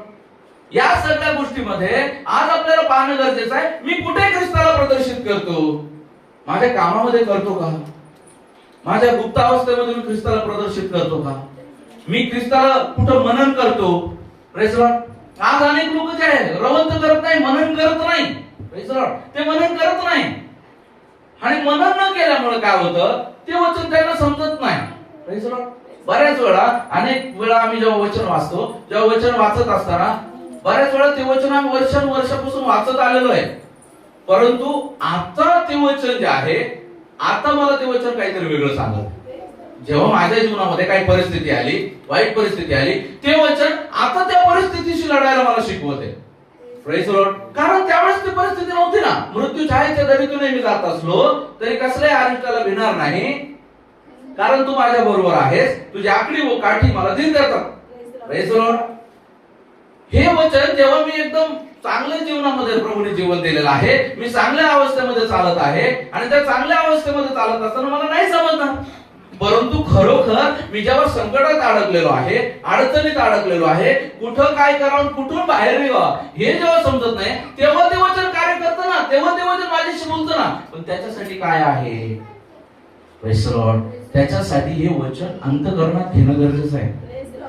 या सगळ्या गोष्टीमध्ये आज आपल्याला पाहणं गरजेचं आहे, मी कुठे ख्रिस्ताला प्रदर्शित करतो? माझ्या कामामध्ये करतो का? माझ्या गुप्तावस्थेमध्ये मी ख्रिस्ताला प्रदर्शित करतो का? मी ख्रिस्ताला कुठं मनन करतो? Praise Lord. आज अनेक लोक जे आहे रवंत करत नाही, मनन करत नाही. Praise Lord. ते मनन करत नाही, आणि मनन न केल्यामुळे काय होतं, ते वचन त्यांना समजत नाही. Praise Lord. बऱ्याच वेळा, अनेक वेळा आम्ही जेव्हा वचन वाचतो, जेव्हा वचन वाचत असताना बऱ्याच वेळा ते वचन आम्ही वर्षानुवर्षापासून वाचत आलेलो आहे. परंतु आता ते वचन जे आहे, आता मला ते वचन काहीतरी वेगळं सांगत. जेव्हा माझ्या जीवनामध्ये काही परिस्थिती आली, वाईट परिस्थिती आली, ते वचन आता त्या परिस्थितीशी लढायला मला शिकवते. Praise Lord. कारण त्यावेळेस ती परिस्थिती नव्हती ना. मृत्यू छायेच्या दरीतून मी जात असलो तरी कसल्याही अरिष्टाला भिणार नाही, कारण तू माझ्या बरोबर आहेस. तुझी आकडी व काठी मला दिन देतात. Praise Lord. हे वचन जेव्हा मी एकदम चांगल्या जीवनामध्ये प्रभूने जीवन दिलेलं आहे, मी चांगल्या अवस्थेमध्ये चालत आहे, आणि त्या चांगल्या अवस्थेमध्ये चालत असताना मला नाही समजणार. परंतु खरोखर मी जेव्हा संकटात अडकलेलो आहे, अडचणीत अडकलेलो आहे, कुठं काय करावं, कुठून बाहेर यावं हे जेव्हा समजत नाही, तेव्हा ते वचन कार्य करतं ना, तेव्हा ते वचन माझ्याशी बोलतं ना. पण त्याच्यासाठी काय आहे? Praise the Lord. त्याच्यासाठी हे वचन अंतःकरणात घेणं गरजेचं आहे.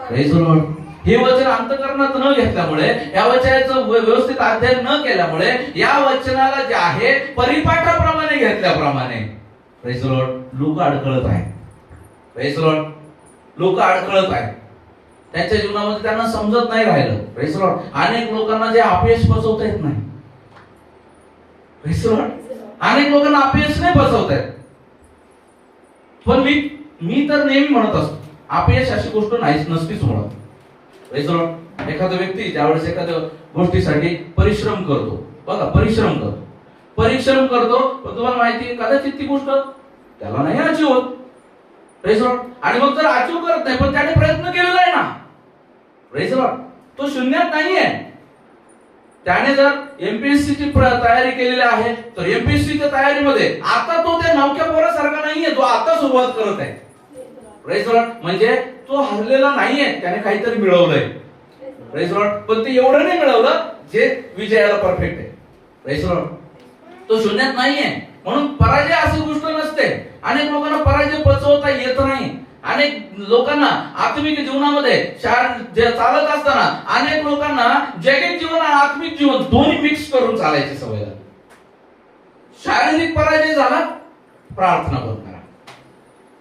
Praise the Lord. हे वचन अंतःकरणात न घेतल्यामुळे, या वचनाचं व्यवस्थित अध्ययन न केल्यामुळे, या वचनाला जे आहे परिपाठाप्रमाणे घेतल्याप्रमाणे, प्रेज द लॉर्ड, लोक अडकळत आहे. Praise the Lord. लोक अडकळत आहे. त्यांच्या जीवनामध्ये त्यांना समजत नाही राहिलं. Praise the Lord. अनेक लोकांना जे अपयश पचवता येत नाही. Praise the Lord. अनेक लोकांना अपयश नाही पचवता येत. पण मी तर नेहमी म्हणत असतो, अपयश अशी गोष्ट नाहीच, नसतीच मुळात. Praise the Lord. एखादा व्यक्ती ज्यावेळेस एखाद्या गोष्टीसाठी परिश्रम करतो, बघा परिश्रम करतो, पण तुम्हाला माहिती आहे कदाचित ती गोष्ट त्याला नाही अचीव होत. Praise the lord. आणि मग जर अचीव करत नाही, पण त्याने प्रयत्न केलेला आहे ना, प्रेज द लॉर्ड, तो शून्यात नाहीये. त्याने जर एमपीएससी ची तयारी केलेली आहे, तर एमपीएससी च्या तयारीमध्ये आता तो त्या नवख्या पोरासारखा नाहीये, तो आता सुरुवात करत आहे. Praise the Lord. म्हणजे तो हरलेला नाहीये, त्याने काहीतरी मिळवलंय. Praise the lord. पण ते एवढं नाही मिळवलं जे विजयाला परफेक्ट आहे. Praise the Lord. तो शून्यात नाहीये. म्हणून पराजय अशी गोष्ट नसते. अनेक लोकांना पराजय पचवता येत नाही. अनेक लोकांना आत्मिक जीवनामध्ये चालत असताना अनेक लोकांना जैविक जीवन आणि आत्मिक जीवन दोन्ही मिक्स करून चालायची सवय झाली. शारीरिक पराजय झाला, प्रार्थना बंद करा.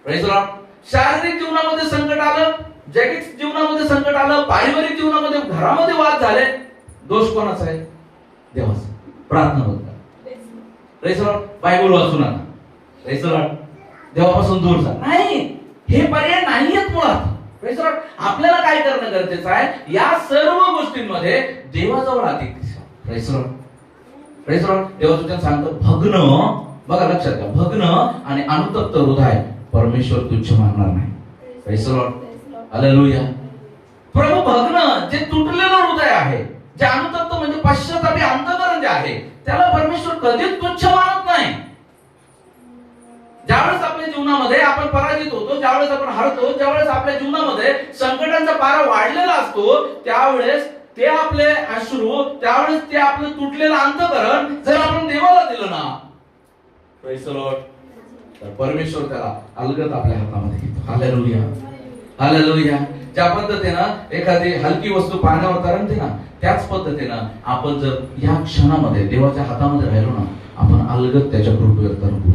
Praise the Lord. शारीरिक जीवनामध्ये संकट आलं, जैविक जीवनामध्ये संकट आलं, पारिवारिक जीवनामध्ये घरामध्ये वाद झाले, दोष कोणाचा आहे? देवाचा. प्रार्थना बंद करा. Praise the Lord. बायबल वाचू नका. Praise the Lord. देवापासून दूर जा. नाही, हे पर्याय नाहीयेत मुळात. Praise the lord. आपल्याला काय करणं गरजेचं आहे? या सर्व गोष्टींमध्ये देवाजवळ अधिक. Praise the lord. Praise the lord. देवाचं वचन सांगतं, भग्न, बघा लक्षात घ्या, भग्न आणि अनुतप्त हृदय परमेश्वर तुच्छ मानणार नाही. Praise the lord. हालेलुया. प्रभू भग्न, जे तुटलेलं हृदय आहे, जे अनुतप्त म्हणजे पश्चातापी अंतःकरण जे आहे, त्याला परमेश्वर कधीच तुच्छ मानत नाही. ज्यावेळेस आपल्या जीवनामध्ये आपण पराजित होतो, ज्यावेळेस आपण हरतो, ज्यावेळेस आपल्या जीवनामध्ये संकटांचा पारा वाढलेला असतो, त्यावेळेस ते आपले अश्रू, त्यावेळेस ते आपलं तुटलेलं अंतःकरण जर आपण देवाला दिलं ना, प्रेज द लॉर्ड, तर परमेश्वर त्याला अलगद आपल्या हातामध्ये घेतो. हालेलुया. हालेलुया. ज्या पद्धतीनं एखादी हलकी वस्तू पाण्यावर तरंगते ना, त्याच पद्धतीनं आपण जर या क्षणामध्ये देवाच्या हातामध्ये राहिलो ना, आपण अलगद त्याच्या कृपेवर तरंगू.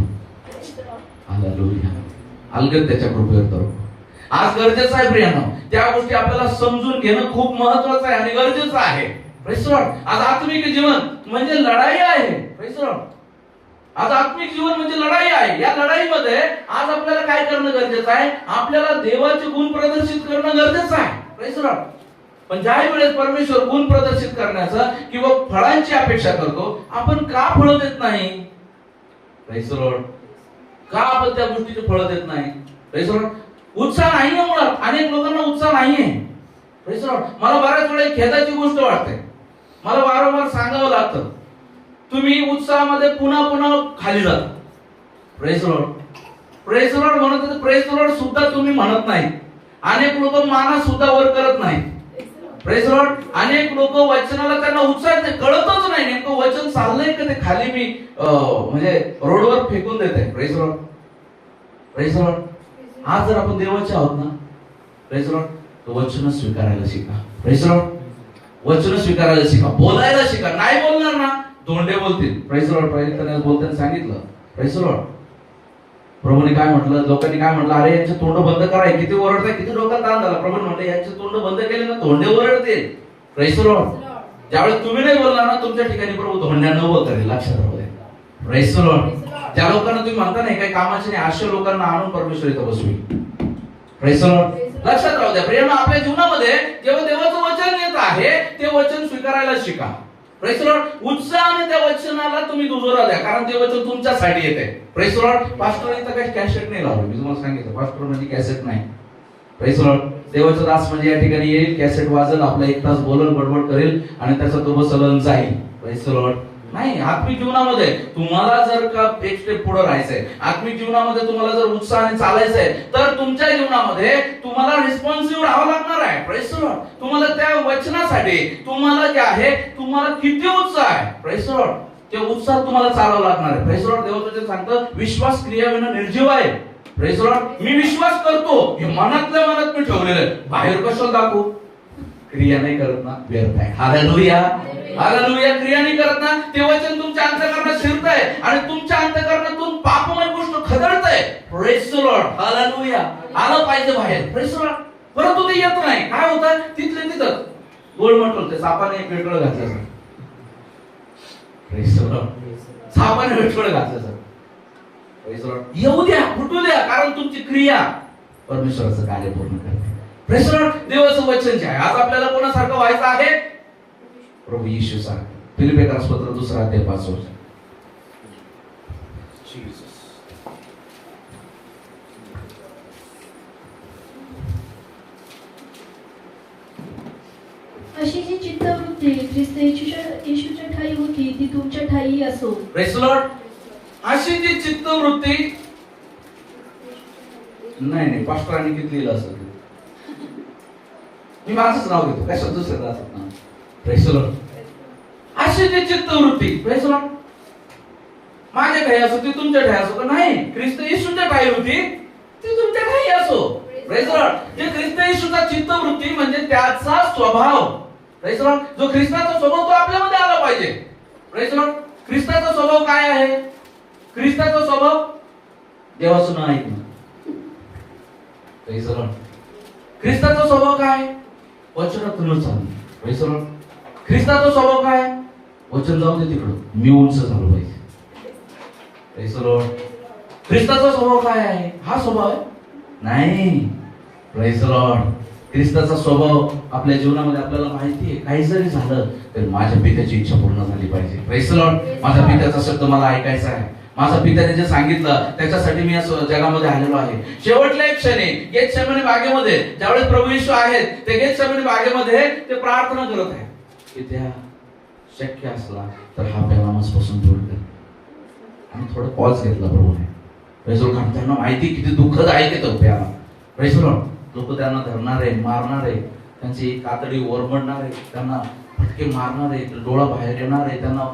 हालेलुया. अलगद त्याच्या कृपेवर तरंगू. आज गरजेचं आहे प्रियानो, त्या गोष्टी आपल्याला समजून घेणं खूप महत्वाचं आहे आणि गरजेचं आहे. Praise the Lord. आज आत्मिक जीवन म्हणजे लढाई आहे. Praise the Lord. आज आत्मिक जीवन म्हणजे लढाई आहे. या लढाईमध्ये आज आपल्याला काय करणं गरजेचं आहे? आपल्याला देवाचे गुण प्रदर्शित करणं गरजेचं आहे. Praise the lord. पण ज्या वेळेस परमेश्वर गुण प्रदर्शित करण्याचं किंवा फळांची अपेक्षा करतो, आपण का फळं देत नाही? Praise the Lord. का आपण त्या गोष्टीचे फळं देत नाही? Praise the Lord. उत्साह नाहीये मुळात. अनेक लोकांना उत्साह नाहीये. Praise the Lord. मला बऱ्याच वेळा खेदाची गोष्ट वाटते. मला वारंवार सांगावं लागतं, तुम्ही उत्साहामध्ये पुन्हा पुन्हा खाली जाता. Praise the lord. Praise the Lord म्हणत होते, प्रेज द लॉर्ड सुद्धा तुम्ही म्हणत नाही. अनेक लोक माना सुद्धा वर करत नाही. Praise the Lord. अनेक लोक वचनाला त्यांना उत्साह कळतच नाही, नेमकं वचन चाललंय का ते खाली मी म्हणजे रोडवर फेकून देते. Praise the lord. Praise the Lord. आज जर आपण देवाचे आहोत ना, प्रेज द लॉर्ड, तो वचन स्वीकारायला शिका. Praise the Lord. वचन स्वीकारायला शिका, बोलायला शिका. नाही बोलणार ना, धोंडे बोलतील. Praise the Lord. प्रयत्न बोलताना सांगितलं. Praise the Lord. प्रभूने काय म्हटलं, लोकांनी काय म्हटलं, अरे यांचे तोंड बंद कराय, किती ओरडताय, किती डोक्यात ताण झाला. प्रभू म्हटलं, यांचे तोंड बंद केले ना, धोंडे ओरडतील. Praise the Lord. ज्यावेळेस तुम्ही नाही बोलणार ना, तुमच्या ठिकाणी प्रभू धोंड्यानं उभं करेल. लक्षात राहू दे. Praise the Lord. ज्या लोकांना तुम्ही म्हणता नाही काही कामाचे नाही, अशा लोकांना आणून परमेश्वर इथं बसवी. Praise the Lord. लक्षात राहू द्या प्रियानो, आपल्या जीवनामध्ये जेव्हा देवाचं वचन येत आहे, ते वचन स्वीकारायला शिका. Praise the Lord. उत्साहाने त्या वचनाला तुम्ही दुजोरा द्या, कारण ते वचन तुमच्यासाठी येते. Praise the Lord. पास्टर इथं काही कॅसेट नाही लावलं, मी तुम्हाला सांगितलं, पास्टर म्हणजे कॅसेट नाही. Praise the Lord. देवाचा दास म्हणजे या ठिकाणी येईल, कॅसेट वाजल, आपला एक तास बोलल, बडबड करेल आणि त्याचा तो बसलन जाईल. Praise the lord. नाही. आत्मिक जीवनामध्ये तुम्हाला जर का एक स्टेप पुढे राहायचंय, आत्मिक जीवनामध्ये तुम्हाला जर उत्साहाने चालायचंय, तर तुमच्या जीवनामध्ये तुम्हाला रिस्पॉन्सिव्ह राहावं लागणार आहे. Praise the Lord. तुम्हाला त्या वचनासाठी तुम्हाला जे आहे, तुम्हाला किती उत्साह आहे, प्रेज द लॉर्ड, ते उत्साह तुम्हाला चालवावं लागणार आहे. Praise the lord. देवाचं सांगतं विश्वास क्रियाविना निर्जीव आहे. Praise the lord. मी विश्वास करतो, हे मनातल्या मनात मी ठेवलेलं आहे, बाहेर कशाला दाखवू? क्रिया नाही करत ना, व्यर्थ आहे. Hallelujah, hallelujah. क्रिया नाही करत ना, ते वचन तुमच्या अंतःकरणात शिरतंय आणि तुमच्या अंतःकरणातून पापमय गोष्ट खदडतंय. Praise the lord. हालेलुया. आलं पाहिजे बाहेर. Praise the Lord. परंतु ते येत नाही. काय होतं? तिथले तिथं गोळमटोल, ते सापाने पेट्रोल घातलं. Praise the lord. सापाने पेट्रोल घातलं. Praise the lord. येऊ द्या, फुटू द्या, कारण तुमची क्रिया परमेश्वराचं कार्य पूर्ण करते. Praise the lord. देवाचं वचन जे आहे, आज आपल्याला कोणासारखं व्हायचं आहे? प्रभू येशू सारखं. फिलिप्पियर्स पत्र 2 अध्याय 5 वचन. अशी जी चित्तवृत्ती ख्रिस्त येशूच्या ठायी होती ती तुमच्या ठायी असो. Praise the Lord. अशी जी चित्तवृत्ती नाही पास्टरांनी किती लिहिलं असं, मी माझंच नाव घेतो, काय शब्द दुसऱ्याचं असत ना. Praise the Lord. अशी जी चित्तवृत्ती, प्रेज द लॉर्ड, माझ्या ठाई असो ती तुमच्या ठाई असो का नाही, ख्रिस्त येशूच्या ठाई होती ती तुमच्या ठाई असो. Praise the Lord. जे ख्रिस्त येशूचा चित्तवृत्ती म्हणजे त्याचा स्वभाव, प्रेज द लॉर्ड, जो ख्रिस्ताचा स्वभाव तो आपल्यामध्ये आला पाहिजे. Praise the Lord. ख्रिस्ताचा स्वभाव काय आहे? ख्रिस्ताचा स्वभाव देवाचं नाव ऐकणं. Praise the Lord. ख्रिस्ताचा स्वभाव काय? वचनातूनच चालणं. Praise the Lord. ख्रिस्ताचा स्वभाव काय? वचन जाऊ दे तिकडं, मी उंच झालो पाहिजे. Praise the Lord. ख्रिस्ताचा स्वभाव काय आहे? हा स्वभाव आहे? नाही. Praise the Lord. ख्रिस्ताचा स्वभाव आपल्या जीवनामध्ये आपल्याला माहिती आहे, काही जरी झालं तर माझ्या पित्याची इच्छा पूर्ण झाली पाहिजे. Praise the Lord. माझ्या पित्याचा शब्द मला ऐकायचा आहे. माझ्या पित्याने जे सांगितलं त्याच्यासाठी मी या जगामध्ये आलेलो आहे. शेवटल्या एक क्षणी गेतसेमनी बागेमध्ये ज्यावेळेस प्रभू येशू आहेत, ते गेतसेमनी बागेमध्ये ते प्रार्थना करत आहेत की त्या शक्य असला तर हा प्याला माझपासून दूर कर. आणि थोडं पॉज घेतला प्रभूने. Praise the Lord. त्यांना माहिती किती दुःखद आहे ते तो प्याला. Praise the Lord. लोक त्यांना धरणार आहे, मारणार आहे, त्यांची कातडी ओरमडणार आहे, त्यांना फटके मारणार आहे, डोळा बाहेर येणार आहे, त्यांना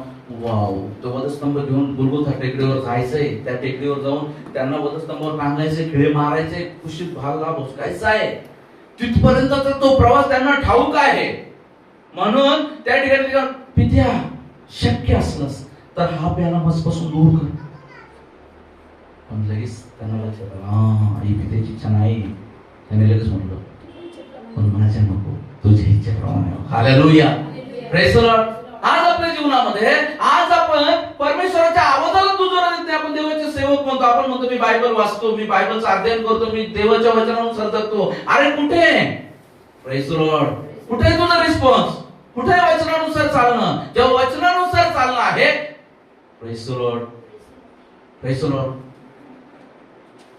तो वधस्तंभ घेऊन गुलगुथा टेकडीवर जायचंय, त्या टेकडीवर जाऊन त्यांना वधस्तंभावर टांगायचे, खिळे मारायचे, कुशीत भागला भोसकायचा आहे. तिथपर्यंतचा तो प्रवास त्यांना ठाऊक आहे. म्हणून त्या ठिकाणी पित्या शक्य असलंस तर हा प्याला माझपासून दूर कर. पण लगेच त्यांना लक्षात आलं, ही पित्याची इच्छा नाही. त्याने लगेच म्हटलं, पण माझ्या नको, तुझ्या इच्छेप्रमाणे. हालेलुया. Praise the Lord. आज आपल्या जीवनामध्ये आज आपण परमेश्वराच्या आवाजाला दुजोरा देत नाही. आपण देवाचे सेवक म्हणतो, आपण म्हणतो मी बायबल वाचतो, मी बायबलचं अध्ययन करतो, मी देवाच्या वचनानुसार जगतो. अरे कुठे? Praise the Lord. कुठे तुझा रिस्पॉन्स? कुठे वचनानुसार चालणं? जेव्हा वचनानुसार चालणं आहे, praise the lord, praise the Lord,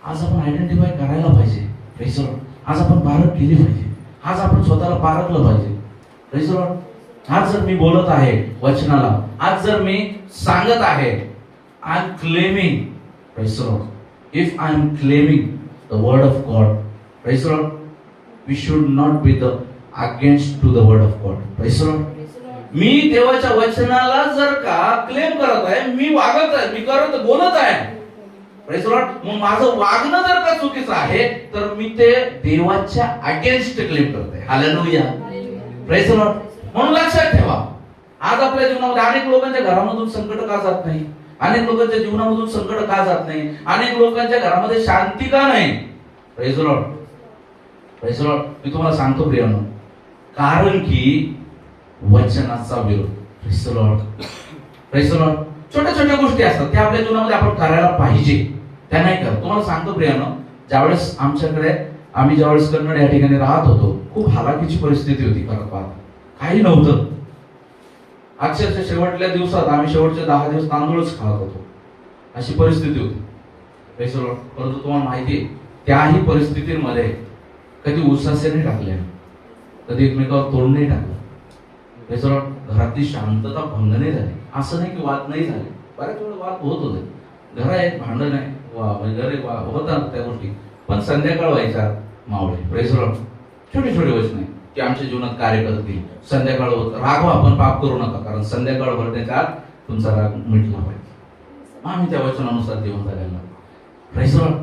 आज आपण आयडेंटिफाय करायला पाहिजे. Praise the Lord. आज आपण पारख केली पाहिजे. आज आपण स्वतःला पारखलं पाहिजे. Praise the Lord. आज जर मी बोलत आहे वचनाला, आज जर मी सांगत आहे, I am claiming, praise the lord, if I am claiming the word of God, praise the lord, we should not be the against to the word of God. Praise the lord. मी देवाच्या वचनाला जर का claim करत आहे, मी वागत आहे, मी करत बोलत आहे, प्रेज द लॉर्ड, मग माझं वागणं जर का चुकीचं आहे तर मी ते देवाच्या अगेन्स्ट क्लेम करते. हालेलुया. Praise the Lord. म्हणून लक्षात ठेवा, आज आपल्या जीवनामध्ये अनेक लोकांच्या घरामधून संकट का जात नाही, अनेक लोकांच्या जीवनामधून संकट का जात नाही, अनेक लोकांच्या घरामध्ये शांती का नाही. Praise the lord. Praise the lord. मी तुम्हाला सांगतो प्रियानो, कारण की वचनाचा विरोध. Praise the lord. Praise the lord. छोट्या छोट्या गोष्टी असतात त्या आपल्या जीवनामध्ये आपण करायला पाहिजे, त्या नाही करत. तुम्हाला सांगतो प्रियानो, ज्यावेळेस आम्ही ज्यावेळेस कन्नड या ठिकाणी राहत होतो, खूप हालाकीची परिस्थिती होती. खरं पाहता काही नव्हतं. अक्षरशः शेवटच्या दिवसात आम्ही शेवटचे 10 दिवस तांदूळच खात होतो, अशी परिस्थिती होती. Praise the Lord. परंतु तुम्हाला माहिती आहे, त्याही परिस्थितीमध्ये कधी उसासे नाही टाकले, कधी एकमेकावर तोंड नाही टाकलं. Praise the Lord. घरातली शांतता भंग नाही झाली. असं नाही की वाद नाही झाले, बऱ्याच वेळा वाद होत होते. घर आहे, भांडण आहे, वगैरे होतात त्या गोष्टी, पण संध्याकाळ व्हायच्या मावळे. Praise the Lord. छोटी छोटी गोष्ट नाही की आमच्या जीवनात कार्य करतील. संध्याकाळ होत रागवा, आपण पाप करू नका, कारण संध्याकाळ भरण्याच्या आत तुमचा राग मिटला पाहिजे. आम्ही त्या वचनानुसार जीवन जगायला. Praise the Lord.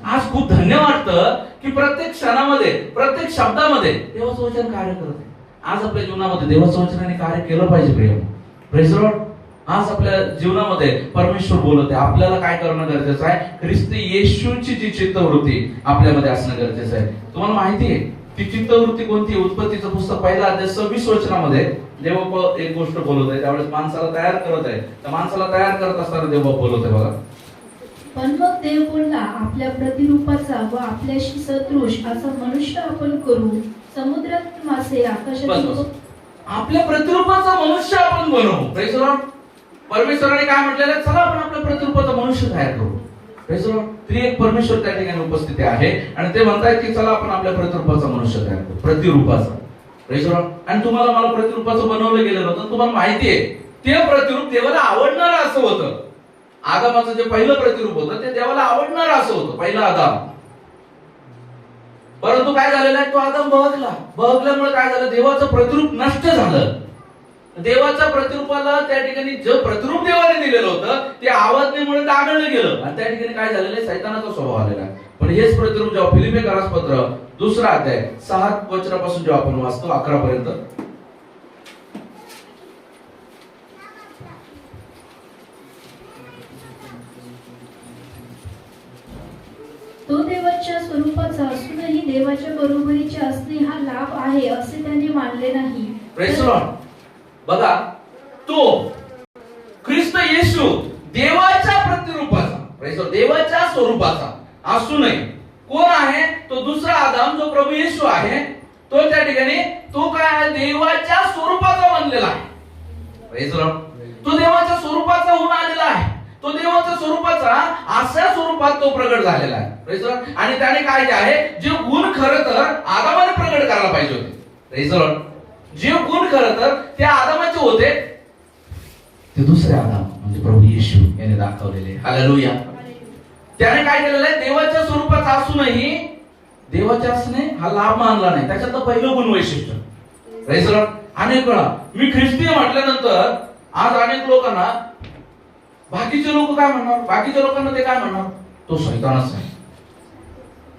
आज खूप धन्य वाटतं की प्रत्येक क्षणामध्ये, प्रत्येक शब्दामध्ये देवाचं वचन कार्य करत आहे. आज आपल्या जीवनामध्ये देवाचं वचनाने कार्य केलं पाहिजे प्रिय. Praise the Lord. आज आपल्या जीवनामध्ये परमेश्वर बोलत आहे. आपल्याला काय करणं गरजेचं आहे? ख्रिस्त येशूची जी चित्तवृत्ती आपल्यामध्ये असणं गरजेचं आहे. तुम्हाला माहिती आहे ती चित्तवृत्ती कोणती? उत्पत्तीचं पुस्तक पहिला अध्याय 26 वचनामध्ये देव एक गोष्ट बोलत आहे. त्यावेळेस माणसाला तयार करत आहे. त्या माणसाला तयार करत असताना देव बोलत आहे बघा. पण मग देव बोलला, आपल्या प्रतिरूपाचा व आपल्याशी सदृश असा मनुष्य आपण करू, समुद्रात मासे, आकाशात आपल्या प्रतिरूपाचा मनुष्य आपण बनवू. Praise the Lord. परमेश्वराने काय म्हटलेलं आहे? चला आपण आपल्या प्रतिरूपाचा मनुष्य तयार करू. Praise the Lord. त्रिएक परमेश्वर त्या ठिकाणी उपस्थित आहे आणि ते म्हणतायत की चला आपण आपल्या प्रतिरूपाचा मनुष्य तयार करू. प्रतिरूपाचा. Praise the Lord. आणि तुम्हाला मला प्रतिरूपाचं बनवलं गेलेलं होतं. तुम्हाला माहिती आहे ते प्रतिरूप देवाला आवडणारं असं होतं. आदामाचं जे पहिलं प्रतिरूप होतं ते देवाला आवडणारं असं होतं, पहिला आदाम. परंतु काय झालेलं आहे? तो आदाम बहगल्यामुळे काय झालं? देवाचं प्रतिरूप नष्ट झालं. देवाच्या प्रतिरूपाला त्या ठिकाणी जे प्रतिरूप देवाने दिलेलं होतं ते आवाजनेमुळे डागळलं गेलं आणि त्या ठिकाणी काय झालेलं आहे? सैतानाचा स्वभाव आलेला आहे. पण हेच प्रतिरूप जेव्हा फिलिप्पियरास पत्र 2 अध्याय 6 वचनापासून जेव्हा आपण वाचतो 11 पर्यंत, तो देवाच्या स्वरूपाचा असूनही देवाच्या बरोबरीचे असणे हा लाभ आहे असे त्यांनी मानले नाही. Praise the Lord. बघा, तो ख्रिस्त येशू देवाच्या प्रतिरूपाचा, Praise the Lord, देवाच्या स्वरूपाचा असूनही कोण आहे? तो दुसरा आदाम जो प्रभू येशू आहे. तो त्या ठिकाणी तो काय आहे? देवाच्या स्वरूपाचा बनलेला आहे. Praise the Lord. तो देवाच्या स्वरूपाचा होऊन आलेला आहे. तो देवाच्या स्वरूपाचा अशा स्वरूपात तो प्रगट झालेला आहे. Praise the Lord. आणि त्याने काय जे आहे, जे गुण खरं तर आदामाने प्रगट करायला पाहिजे होते. Praise the Lord. जे गुण खरं तर त्या आदामाचे होते ते दुसरे आदाम म्हणजे प्रभू येशू याने दाखवलेले. हालेलुया. त्याने काय केलेलं आहे? देवाच्या स्वरूपाचा असूनही देवाच्या असणे हा लाभ मानला नाही. त्याच्यातलं पहिलं गुण वैशिष्ट्य. Praise the Lord. अनेक वेळा मी ख्रिस्तीय म्हटल्यानंतर आज अनेक लोकांना, बाकीचे लोक काय म्हणणार? बाकीच्या लोकांना ते काय म्हणणार? तो शैतानच आहे,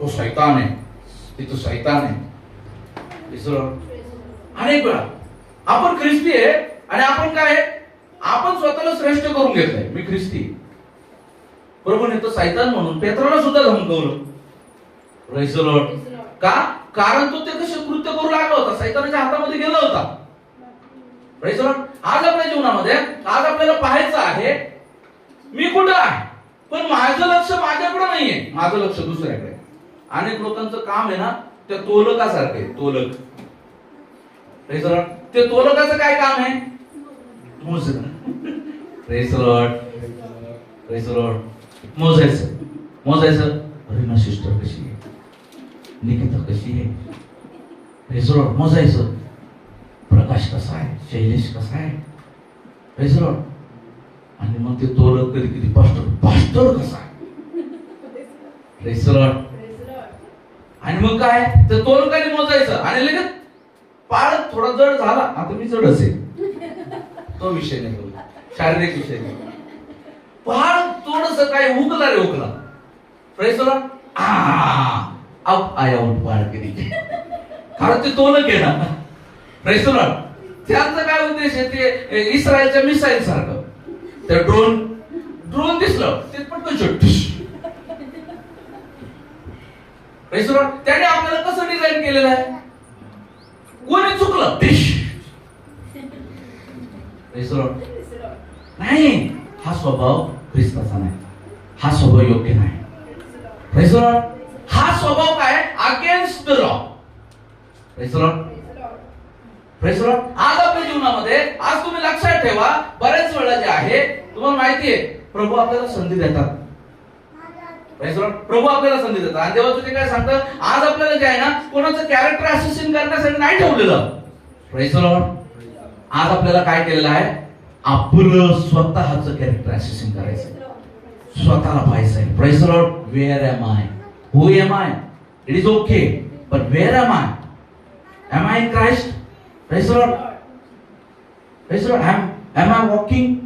तो शैतान आहे, तो शैतान आहे. Praise the Lord. अनेक वेळा आपण ख्रिस्ती आहे आणि आपण काय, आपण स्वतःला श्रेष्ठ करून घेतलंय. मी ख्रिस्ती. प्रभूने तर शैतान म्हणून पेत्राला सुद्धा धमकवलं. Praise the Lord. का? कारण तो ते कसे कृत्य करू लागला होता, शैतानाच्या हातामध्ये गेला होता. Praise the Lord. आज आपल्या जीवनामध्ये आज आपल्याला पाहायचं आहे मी कुठं आहे, पण माझं लक्ष माझ्याकडे नाहीये, माझं लक्ष दुसऱ्याकडे. अनेक लोकांचं काम आहे ना त्या तोलकासारखं आहे. तोलक. Praise the Lord. ते तोलकाचं काय काम आहे? मोजणं. Praise the Lord. Praise the Lord. मोजायचं. रीना सिस्टर कशी आहे, निकिता कशी आहे, Praise the Lord. मोजायचं. प्रकाश कसा आहे, शैलेश कसा आहे, Praise the Lord. आणि मग ते तोलक कधी पास्टर कसा आहे, Praise the Lord. आणि मग काय तर तोलकाने मोजायचं आणि लगेच पाळ थोडा जड झाला, आता मी जड असेल, तो विषय नाही बोलला, शारीरिक विषय नाही. पाळ थोडस काय उकला रे उकला, Praise the Lord. अब आया उठ पाळ कधी, कारण ते तोलक आहे ना. Praise the Lord. त्यांचा काय उद्देश आहे? ते इस्रायलच्या मिसाईल सारखं ते ड्रोन दिसलं ते पटकन शूट. Praise the Lord. त्याने आपल्याला कसं डिझाईन केलेलं आहे? कोणी चुकलं Praise the Lord. नाही, हा स्वभाव ख्रिस्ताचा नाही, हा स्वभाव योग्य नाही. Praise the Lord. हा स्वभाव काय? Against the law. Praise the Lord. Praise the Lord. आज आपल्या जीवनामध्ये आज तुम्ही लक्षात ठेवा, बरेच वेळा जे आहे तुम्हाला माहिती आहे प्रभू आपल्याला संधी देतात. Praise the Lord. प्रभू आपल्याला संधी देतात आणि देवा तुझे काय सांगतं, आज आपल्याला जे आहे ना कोणाचं कॅरेक्टर असेसिन करण्यासाठी नाही ठेवलेलं. Praise the Lord. आज आपल्याला काय केलेलं आहे, आपलं स्वतःचं कॅरेक्टर असेसिंग करायचं, स्वतःला पाहायचंय. Praise the lord. Where am I, who am I, it is okay, but where am I, am I in Christ? Praise the lord. Praise the lord. Am I walking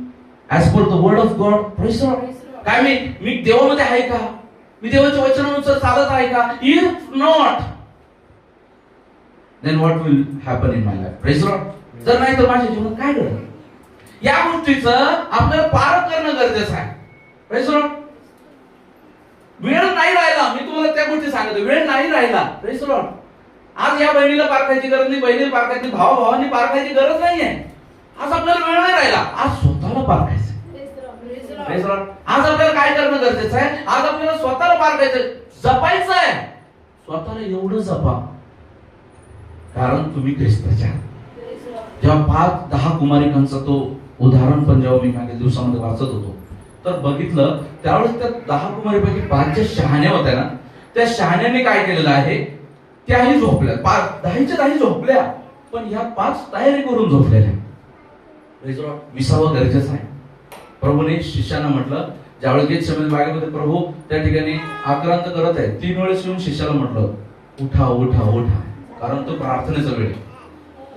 as per the word of God? Praise the lord. काय मी देवामध्ये आहे का? मी देवाच्या वचनानुसार चालत आहे का? If not, then what will happen in my life? Praise the Lord. जर नाही तर माझ्या जीवनात काय घडेल? या गोष्टीचं आपल्याला पार करणं गरजेचं आहे. Praise the Lord. वेळ नाही राहिला, मी तुम्हाला त्या गोष्टी सांगतो, वेळ नाही राहिला. Praise the Lord. आज या बहिणीला पारखायची गरज नाही, बहिणीला पारखायची, भावाभावांनी पारखायची गरज नाहीये. आज आपल्याला वेळ नाही राहिला, आज स्वतःला पारखायचं. Praise the Lord. आज आपल्याला काय करणं गरजेचं आहे? आज आपल्याला स्वतःला पारखायचं, जपायचं आहे. स्वतःला एवढं जपा, कारण तुम्ही ख्रिस्ताच्या. जेव्हा 5-10 कुमारिकांचा तो उदाहरण पण जेव्हा मी मागील दिवसामध्ये वाचत होतो, तर बघितलं त्यावेळेस त्या 10 कुमारीपैकी 5 ज्या शहाण्या होत्या ना, त्या शहाण्याने काय केलेलं आहे, त्याही झोपल्या. 10च्या 10 झोपल्या, पण ह्या 5 तयारी करून झोपलेल्या. विसावं गरजेचं आहे. प्रभूने शिष्यानं म्हटलं, ज्यावेळेस गेतसेमनी बागेमध्ये प्रभू त्या ठिकाणी आक्रांत करत आहे, 3 वेळेस येऊन शिष्याला म्हटलं, उठा उठा उठा, कारण तो प्रार्थनेचा वेळ आहे.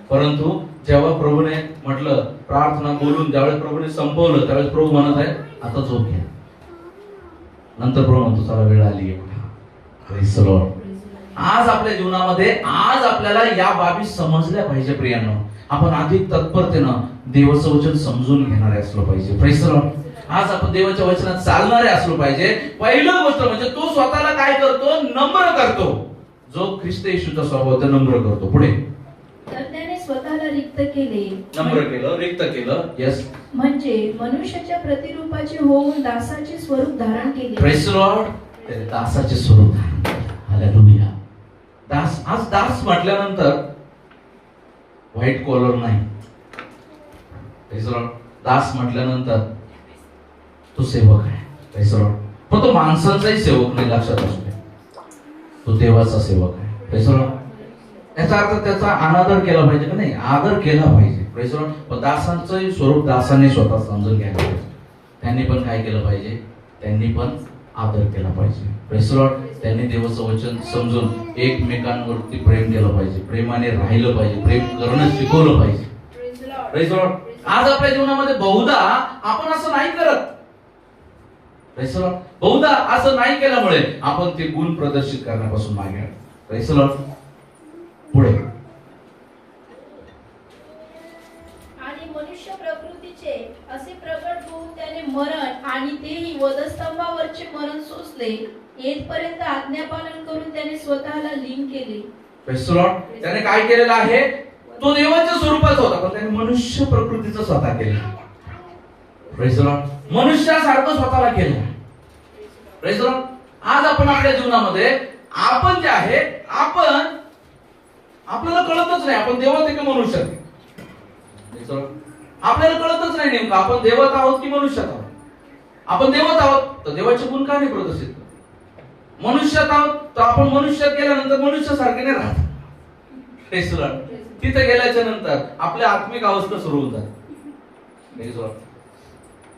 परंतु जेव्हा प्रभूने म्हटलं प्रार्थना बोलून, ज्यावेळेस प्रभूने संपवलं, त्यावेळेस प्रभू म्हणत आहे, आता झोप घ्या. नंतर प्रभू म्हणतो, चला वेळ आली आहे, उठा. Praise the Lord. आज आपल्या जीवनामध्ये आज आपल्याला या बाबी समजल्या पाहिजे प्रियांनो. आपण अधिक तत्परतेनं देवाचं वचन समजून घेणारे असलो पाहिजे. Praise the Lord. आज आपण देवाच्या वचनात चालणारे असलो पाहिजे. पहिलं गोष्ट म्हणजे तो स्वतःला काय करतो, नम्र करतो. जो ख्रिस्त येशूचा स्वभाव ते नम्र करतो. पुढे, तर त्याने स्वतःला रिक्त केले, नम्र केलं, रिक्त केलं. यस. म्हणजे मनुष्याच्या प्रतिरूपाचे होऊन दासाचे स्वरूप धारण केले. Praise the lord. त्याने दासाचे स्वरूप धारण केले. हालेलुया. दास. आज दास म्हटल्यानंतर व्हाईट कॉलर नाही. Praise the lord. दास म्हटल्यानंतर तो सेवक आहे. Praise the lord. पण तो माणसांचाही सेवक नाही, लक्षात असू दे. तो देवाचा सेवक आहे. Praise the Lord. याचा अर्थ त्याचा अनादर केला पाहिजे का नाही? आदर केला पाहिजे. Praise the lord. पण दासांचं स्वरूप दासांनी स्वतः समजून घ्यायला पाहिजे. त्यांनी पण काय केलं पाहिजे? त्यांनी पण आदर केला पाहिजे. Praise the Lord. त्यांनी देवाचं वचन समजून एकमेकांवरती प्रेम केलं पाहिजे, प्रेमाने राहिलं पाहिजे, प्रेम करणं शिकवलं पाहिजे. Praise the Lord. आज आपल्या जीवनामध्ये बहुधा आपण असं नाही करत. Praise the Lord. बहुधा असं नाही केल्यामुळे आपण ते गुण प्रदर्शित करण्यापासून मागे आहोत. Praise the Lord. पुढे, आणि मनुष्य प्रकृतीचे असे प्रगट होऊन त्याने मरण आणि तेही वधस्तंभावरचे मरण सोसले, येथपर्यंत आज्ञापालन करून त्याने स्वतःला लीन केले. Praise the lord. त्याने काय केलेलं आहे? तो देवाच्या स्वरूपाचा होता, पण त्याने मनुष्य प्रकृतीचं स्वतः केलं. Praise the Lord. मनुष्यासारखं स्वतःला केलं. Praise the Lord. आज आपण आपल्या जीवनामध्ये आपण जे आहे, आपण आपल्याला कळतच नाही आपण देवात आहे की मनुष्यात. आपल्याला कळतच नाही नेमकं आपण देवात आहोत की मनुष्यात आहोत. आपण देवात आहोत तर देवाचे गुण का नाही प्रदर्शित करत? मनुष्यात आहोत तर आपण मनुष्यात गेल्यानंतर मनुष्यासारखे नाही राहत. Praise the Lord. तिथे गेल्याच्या नंतर आपल्या आत्मिक अवस्था सुरू होऊन जाते. Praise the Lord.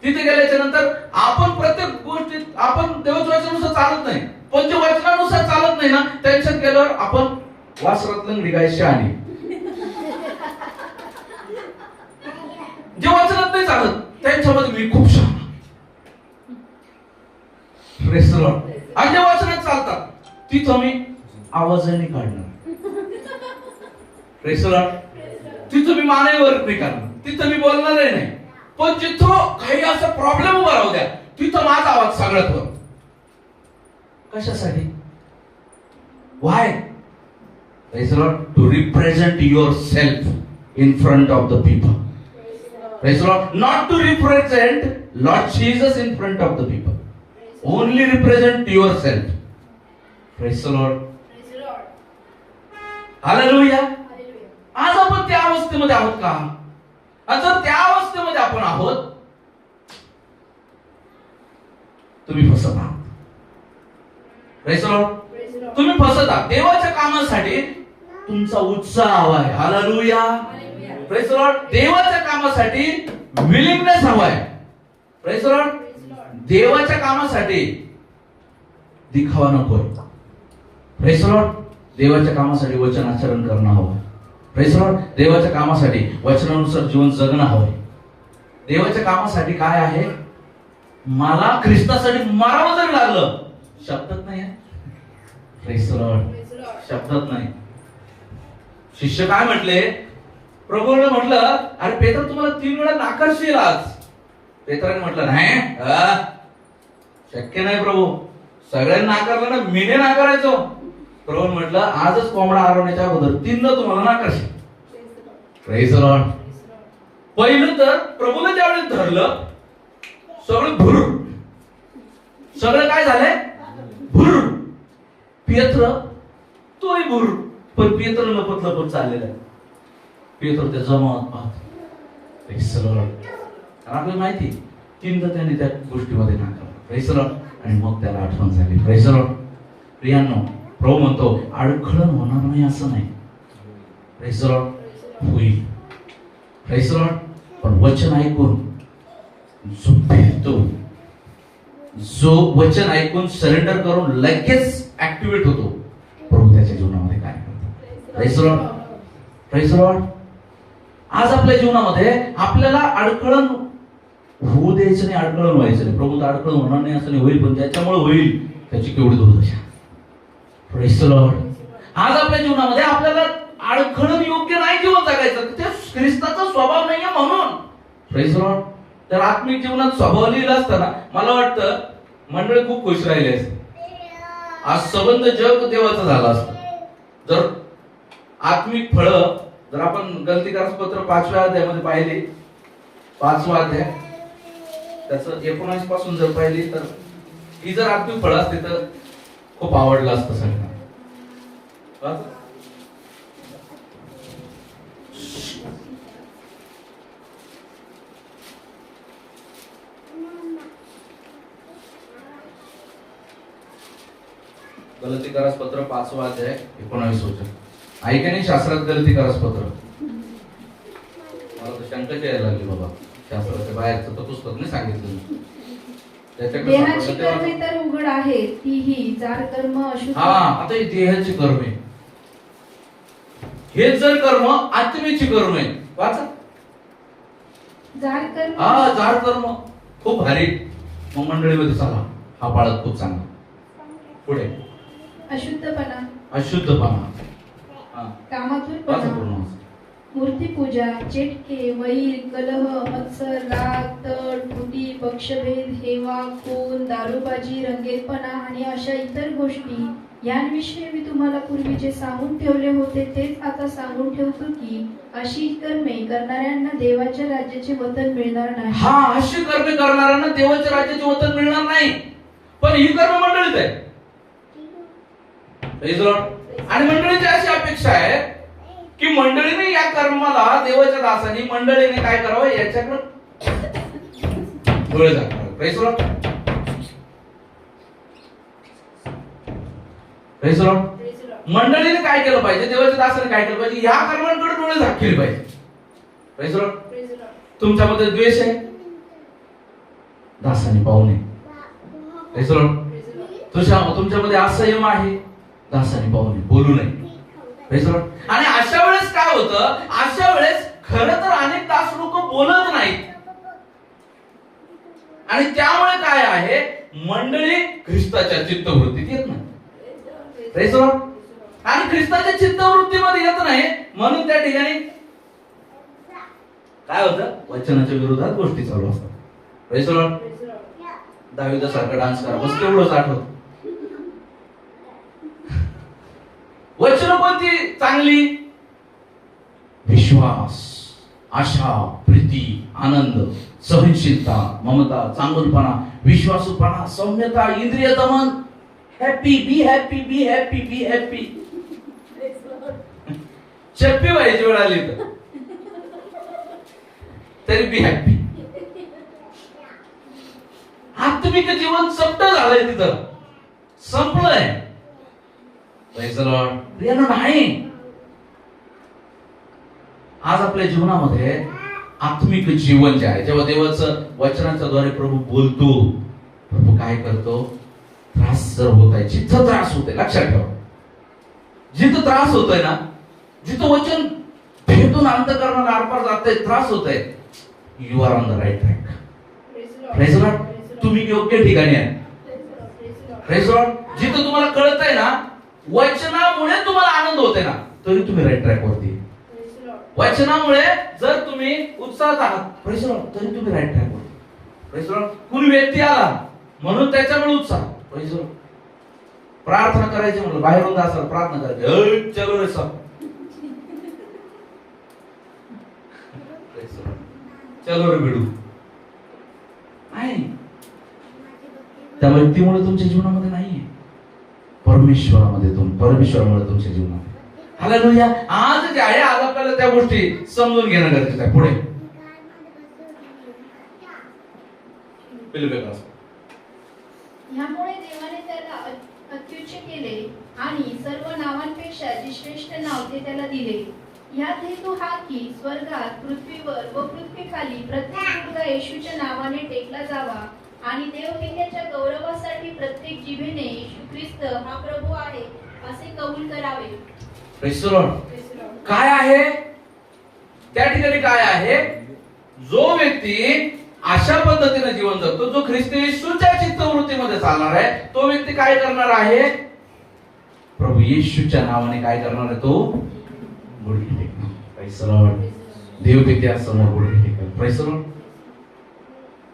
तिथे गेल्याच्या नंतर आपण प्रत्येक गोष्टीत आपण देवाच्या वचनानुसार चालत नाही. पण जे वचनानुसार चालत नाही ना, त्यांच्यात गेल्यावर आपण वासरातलं निघायचे आणि जे वचनात नाही चालत त्यांच्यामध्ये मी खूप छान. Praise the lord. आणि जे वचनात चालतात तिथं मी आवाजाने काढणार. Praise the Lord. तिथं मी मानेवर नाही करणार, तिथं मी बोलणारही नाही. पण जिथं काही असा प्रॉब्लेम उभा राहू द्या, तिथं माझा आवाज सगळ्यात वर. कशासाठी? व्हाय? Praise the Lord. To represent yourself in front of the people. Praise the Lord. Not to represent Lord Jesus in front of the people. Only represent yourself. Praise the Lord. Hallelujah. आज आपण त्या अवस्थेमध्ये आहोत का? जर त्या अवस्थेमध्ये आपण आहोत, तुम्ही फसत आहात. Praise the Lord. तुम्ही फसत आहात. देवाच्या कामासाठी तुमचा उत्साह आहे. हालेलुया. Praise the Lord. देवाच्या कामासाठी विलिंगनेस हवाय. Praise the Lord. देवाच्या कामासाठी दिखावा नकोय. Praise the Lord. देवाच्या कामासाठी वचन आचरण करणं हवं. Praise the Lord. देवाच्या कामासाठी वचनानुसार जीवन जगणं हवंय. देवाच्या कामासाठी काय आहे? मला ख्रिस्तासाठी मारावं जरी लागलं, शब्दात नाही आहे. Praise the Lord. शब्दात नाही. शिष्य काय म्हटले? प्रभूने म्हटलं, अरे पेत्र तुम्हाला 3 वेळा नाकारशील आज. पेत्राने म्हटलं, नाही शक्य नाही प्रभू, सगळ्यांना नाकारलं ना, मीने नाकारायचो. प्रभू म्हटलं, आजच कोंबडा आरवण्याच्या अगोदर 3दा तुम्हाला नाकारशील. Praise the Lord. पहिलं तर प्रभूला ज्यावेळेस धरलं, सगळं भुर, सगळं काय झालंय? भुर. पेत्र तोही भुर, पण पेत्र लपत लपत चाललेला आहे. पेत्र त्या जमावात पाहतो. Praise the lord. आपल्याला माहिती 3दा त्याने त्या गोष्टीमध्ये नाकारलं. Praise the lord. आणि मग त्याला आठवण झाली. Praise the lord. प्रियांनो, प्रभू म्हणतो अडखळण होणार नाही असं नाही. Praise the lord. होईल. Praise the lord. पण वचन ऐकून जो फिरतो, जो वचन ऐकून सरेंडर करून लगेच ऍक्टिव्हेट होतो, प्रभू त्याच्या जीवनामध्ये काय करतो. Praise the lord. Praise the Lord. आज आपल्या जीवनामध्ये आपल्याला अडखळण होऊ द्यायचं नाही, अडखळण व्हायचं नाही. प्रभू तर अडखळण होणार नाही असं नाही, होईल, पण त्याच्यामुळे होईल त्याची केवढी दुर्दशा. Praise the Lord. आज आपल्या जीवनामध्ये आपल्याला अडखळण योग्य नाही जीवन जगायचं, ते ख्रिस्ताचा स्वभाव नाहीये म्हणून. Praise the Lord. तर आत्मिक जीवनात स्वभाव लिहिला असताना मला वाटतं मंडळी खूप खुश राहिले असते. आज संबंध जग देवाचं झालं असतं जर आत्मिक फळं, जर आपण गलतीकारस पत्र 5व्या अध्यायामध्ये पाहिली, 5वा अध्याय त्याचं 19 पासून जर पाहिली, तर ही जर आत्मिक फळं असते तर खूप आवडलं असतं सगळ्यांना. गलतीकारस पत्र 5वा अध्याय 19 वचन. ऐका नाही शास्त्रात गलतीकारस पत्र. मला तर शंकाच यायला लागली बाबा, शास्त्राच्या बाहेरचं तर पुस्तक नाही सांगितलं. देहाची कर्मे तर उघड आहेत, तीही जार कर्म अशुद्ध. आता ही देहाची कर्मे, हे जर कर्म आत्मेची कर्म आहे. वाचा. जार कर्म. जार कर्म खूप भारी. मग मंडळीमध्ये चला, हा पाळत खूप चांगला. पुढे अशुद्धपणा. अशुद्धपणा. कामातूरपणा, मूर्तीपूजा, चेटके, वैर, कलह, मत्सर, राग, तड, फुटी, पक्षभेद, हेवा, खून, दारूबाजी, रंगेतपणा आणि अशा इतर गोष्टी यांविषयी मी तुम्हाला पूर्वी जे सांगून ठेवले होते तेच आता सांगून ठेवतो की अशी कर्मे करणाऱ्यांना देवाच्या राज्याचे वतन मिळणार नाही. अशी कर्मे करणाऱ्यांना देवाच्या राज्याचे वतन मिळणार नाही. पण ही कर्म मंडळीत आहे. आणि मंडळीची अशी अपेक्षा आहे की मंडळीने या कर्माला, देवाच्या दासांनी मंडळीने काय करावं याच्याकडे डोळे झाकावे. Praise the lord. Praise the lord. मंडळीने काय केलं पाहिजे? देवाच्या दासाने काय केलं पाहिजे? या कर्मांकडे डोळे झाकले पाहिजे. Praise the Lord. तुमच्यामध्ये द्वेष आहे, दासाने पाहू नये. Praise the Lord. तुमच्यामध्ये असंयम आहे, दासाने पाहू नये, बोलू नये. आणि अशा वेळेस काय होतं? अशा वेळेस खरं तर अनेक दास लोक बोलत नाहीत, आणि त्यामुळे काय आहे, मंडळी ख्रिस्ताच्या चित्तवृत्तीत येत नाही. आणि ख्रिस्ताच्या चित्तवृत्तीमध्ये येत नाही म्हणून त्या ठिकाणी काय होतं? वचनाच्या विरोधात गोष्टी चालू असतात. Praise the lord. दाविदासारखा डान्स करा, बस तेवढंच आठवत. वचन कोणती चांगली? विश्वास, आशा, प्रीती, आनंद, सहनशीलता, ममता, चांगुलपणा, विश्वासूपणा, सौम्यता, इंद्रिय दमन. Happy, be happy, be happy, be happy. चप्पी व्हायची वेळ आली तरी बी हॅपी. आत्मिक जीवन सप्त झालंय, तिथं संपलंय. Praise the lord. नाही, आज आपल्या जीवनामध्ये आत्मिक जीवन जे आहे, जेव्हा देवाचं वचनाच्या द्वारे प्रभू बोलतो, प्रभू काय करतो? त्रास जर होत आहे, जिथं त्रास होतोय, लक्षात ठेवा, जिथं त्रास होतोय ना, जिथं वचन भेटून अंतःकरणाला आरपार जातंय, त्रास होतोय, you are on the right track. Praise Lord. तुम्ही योग्य ठिकाणी आहे. Praise Lord. जिथं तुम्हाला कळतंय ना, वचनामुळे तुम्हाला आनंद होतोय ना, तरी तुम्ही राईट ट्रॅक वरती. वचनामुळे जर तुम्ही उत्साहात आहात, प्रेज लॉर्ड, तरी तुम्ही राईट ट्रॅक वर. Praise Lord. कुणी व्यक्ती आला म्हणून त्याच्यामुळे उत्साह, प्रेज लॉर्ड. प्रार्थना करायची म्हणलं, बाहेरून असाल प्रार्थना करायची, चलो रे सब, चलो रे भिडू, नाही. त्या व्यक्तीमुळे तुमच्या जीवनामध्ये नाहीये, परमेश्वरामध्ये परमेश्वरामुळे तुमच्या जीवनामध्ये. हालेलुया. आज जे आहे, आज आपल्याला त्या गोष्टी समजून घेणं गरजेचं आहे. पुढे ह्यामुळे देवाने त्याला अत्युच्च केले आणि सर्व नावांपेक्षा जे श्रेष्ठ नाव ते त्याला दिले. ह्यात हेतू हा की स्वर्गात, पृथ्वीवर व पृथ्वीखाली प्रत्येक गुडघा येशूच्या नावाने टेकला जावा आणि देवपित्याच्या गौरवासाठी प्रत्येक जिभेने येशू ख्रिस्त हा प्रभू आहे असे कबूल करावे. Praise the lord. काय आहे त्या ठिकाणी? काय आहे? जो व्यक्ती अशा पद्धतीने जीवन जगतो, जो ख्रिस्त येशूच्या चित्तवृत्तीमध्ये चालणार आहे, तो व्यक्ती काय करणार आहे? प्रभू येशूच्या नावाने काय करणार आहे? तो गुडघे टेकणार. Praise the lord. देवपित्यासमोर गुडघे टेकणार. Praise the Lord.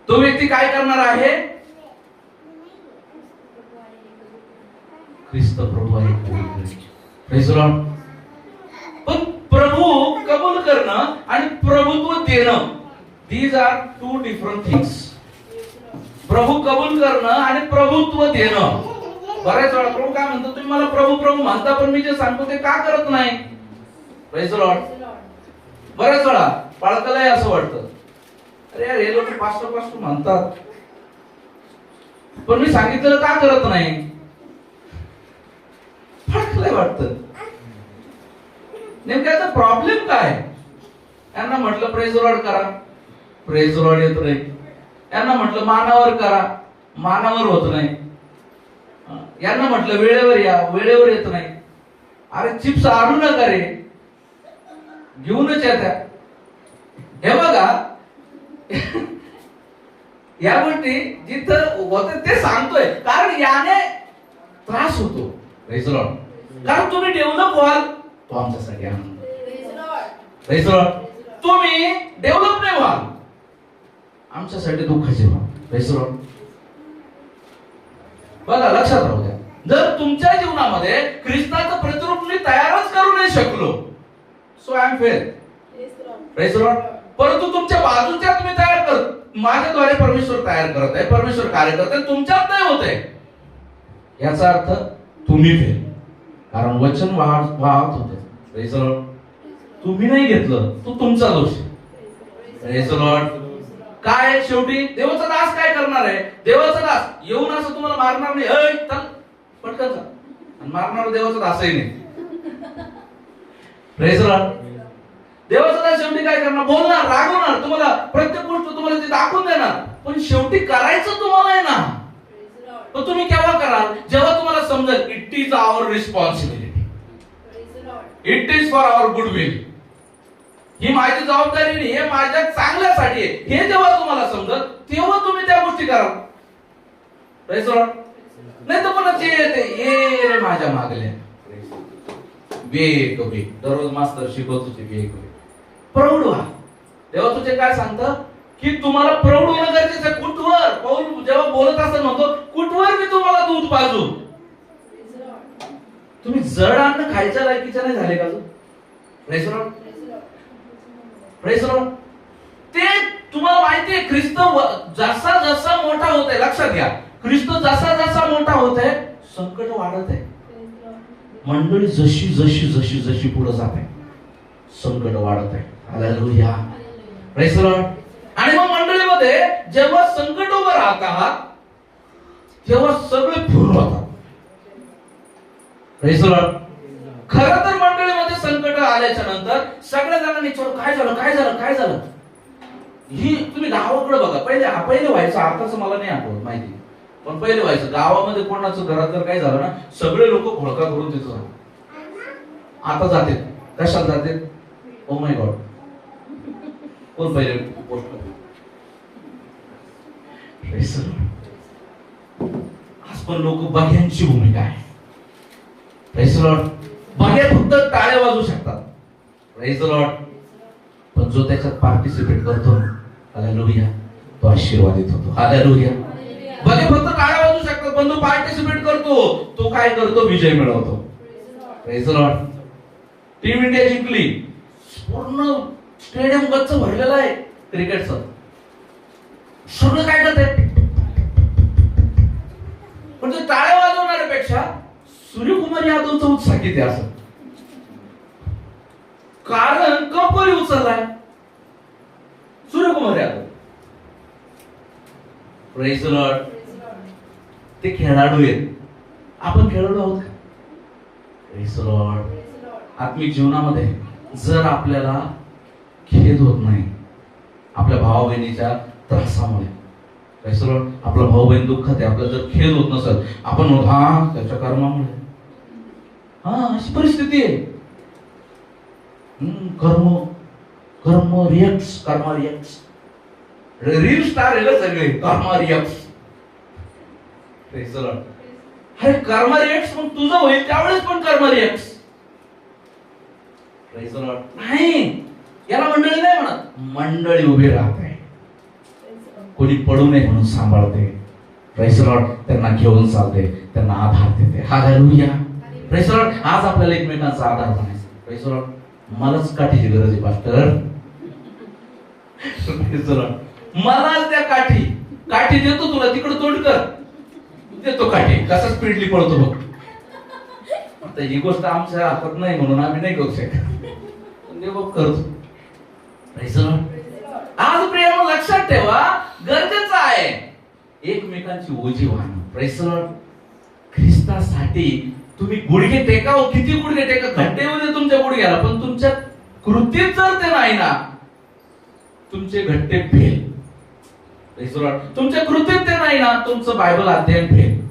तो व्यक्ती काय करणार आहे? ख्रिस्त प्रभू आहे. Praise the lord. पण प्रभू कबूल करणं आणि प्रभुत्व देणं, these are two different things. प्रभू कबूल करणं आणि प्रभुत्व देणं. बऱ्याच वेळा प्रभू काय म्हणतो, तुम्ही मला प्रभू प्रभू म्हणता, पण मी जे सांगतो ते का करत नाही? Praise the Lord. बऱ्याच वेळा पालकालाही असं वाटतं, अरे यार हे लोक पास्टर म्हणतात, पण मी सांगितलेलं का करत नाही? पालकालाही वाटतं. नेमका याचा प्रॉब्लेम काय? यांना म्हटलं प्रेज द लॉर्ड करा, प्रेज द लॉर्ड येत नाही. यांना म्हटलं मानावर करा, मानावर होत नाही. यांना म्हटलं वेळेवर या, वेळेवर येत नाही. अरे चिप्स आणू नका रे, घेऊनच येत्या. हे बघा, या गोष्टी जिथं होत ते सांगतोय, कारण याने त्रास होतो. Praise the lord. कारण तुम्ही डेव्हलप व्हाल, तो आमच्यासाठी आनंद. Praise the lord. तुम्ही डेव्हलप नाही व्हाल, आमच्यासाठी दुःखाचे व्हाल. Praise the lord. बघा, लक्षात राहू द्या, जर तुमच्या जीवनामध्ये ख्रिस्ताचं प्रतिरूप मी तयारच करू नाही शकलो, so I am fail. Praise the Lord. परंतु तुमच्या बाजूच्या तुम्ही तयार कर, माझ्याद्वारे परमेश्वर तयार करत आहे, परमेश्वर कार्य करत आहे, तुमच्यात नाही होत आहे, याचा अर्थ तुम्ही फेल. कारण वचन वाहत होते. Praise the lord. तुम्ही नाही घेतलं, तो तुमचा दोष आहे. Praise the lord. काय शेवटी देवाचा दास काय करणार आहे? देवाचा दास येऊन असं तुम्हाला मारणार नाही, पटकन आणि मारणार देवाचा दासही नाही. Praise the Lord. देवाचा दास शेवटी काय करणार? बोलणार, रागवणार, तुम्हाला प्रत्येक गोष्ट तुम्हाला ते दाखवून देणार, पण शेवटी करायचं तुम्हाला आहे ना. पण तुम्ही केव्हा कराल? जेव्हा तुम्हाला समजेल it is our responsibility, it is for our goodwill, ही माझी जबाबदारी नाही, हे माझ्या चांगल्यासाठी आहे, हे जेव्हा तुम्हाला समजत, तेव्हा तुम्ही त्या गोष्टी कराल. Praise the lord. नाही तर पण ये माझ्या मागल्या वेग वेग, दररोज मास्तर शिकवत होते वेग वेग, प्रौढ व्हा. तेव्हा तुझे काय सांगतं की तुम्हाला प्रौढ होणं गरजेचं आहे. कुठवर पाऊल जेव्हा बोलत असं म्हणतो, कुठवर मी तुम्हाला दूध पाजू. तुम्ही जड अन्न खायच्या लायकीच्या नाही झाले का? Praise the lord. Praise the lord. ते तुम्हाला माहिती आहे, ख्रिस्त जसा जसा मोठा होत आहे, लक्षात घ्या, ख्रिस्त जसा जसा मोठा होत आहे, संकट वाढत आहे. मंडळी जशी जशी जशी जशी पुढे जात आहे, संकट वाढत आहे. हालेलुया. Praise the lord. आणि मग मंडळीमध्ये जेव्हा संकट उभं राहतात, तेव्हा सगळे फुर होतात. Praise the Lord. खरं तर मंडळीमध्ये संकट आल्याच्या नंतर सगळ्या जणांनी विचारलं काय झालं काय झालं काय झालं. ही तुम्ही गावाकडे बघा, पहिले व्हायचं, आताच मला नाही आठवत माहिती, पण पहिले व्हायचं गावामध्ये कोणाचं घरात जर काही झालं ना सगळे लोक घोळका करून तिथं जातात. आता जाते कशाला जाते, ओ माय गॉड, कोण पहिले पोस्ट आज पण लोक बघ्यांची भूमिका आहे. Praise the Lord. बघ्या फक्त टाळ्या वाजवू शकतात. Praise the lord. पण जो त्याच्यात पार्टिसिपेट करतो हालेलुया, तो आशीर्वादित होतो. हालेलुया. बघे फक्त टाळ्या वाजवू शकतात, पण तो पार्टिसिपेट करतो, तो काय करतो, विजय मिळवतो. Praise the Lord. Team India जिंकली, पूर्ण स्टेडियम गच्च भरलेला आहे क्रिकेटचं, सगळं काय करतात, पण ते टाळ्या वाजवणाऱ्यापेक्षा सूर्यकुमार यादवचा उत्साह किती असं, कारण कपरी उचललाय Suryakumar Yadav. Praise the lord. ते खेळाडू आहेत, आपण खेळाडू आहोत का? Praise the lord. आत्मिक जीवनामध्ये जर आपल्याला खेद होत नाही आपल्या भावा बहिणीच्या त्रासामुळे, प्रेज द लॉर्ड, आपला भाऊ बहीण दुःखात आहे, आपल्याला जर खेद होत नसेल, आपण हा त्याच्या कर्मामुळे, हा अशी परिस्थिती आहे. कर्म कर्म रिएक्ट्स, कर्मा रिएक्ट्स, रील स्टार आहे सगळे, कर्मा रिएक्ट्स. Praise the Lord. अरे कर्मा रिएक्ट्स मग तुझं होईल त्यावेळेस पण कर्मा रिएक्ट्स. Praise the lord. नाही, याला मंडळी नाही म्हणत, मंडळी उभी राहते, कोणी पडू नये म्हणून सांभाळते. Praise the Lord. त्यांना घेऊन चालते, त्यांना आधार देते. हालेलुया. Praise the Lord. आज आपल्याला एकमेकांचा आधार बनायचा. Praise the Lord. मलाच काठीची गरज आहे पास्टर. Praise the Lord. मलाच त्या काठी देतो तुला, तिकडे तोंड कर, देतो काठी, कसा स्पीडली पळतो बघ. आता ही गोष्ट आमच्या हातात नाही म्हणून आम्ही नाही करू शकत, बघ करतो. Praise the Lord. आज प्रेम लक्षात ठेवा, गरजेचं आहे एकमेकांची ओझी वाहणं. Praise the Lord. ख्रिस्तासाठी तुम्ही गुडघे टेकाव, किती गुडघे टेका, घंटे होते तुमच्या गुडघ्याला, पण तुमच्या कृतीत जर ते नाही ना, तुमचे घट्टे फेल. Praise the Lord. तुमच्या कृतीत ते नाही ना, तुमचं बायबल अध्ययन फेल.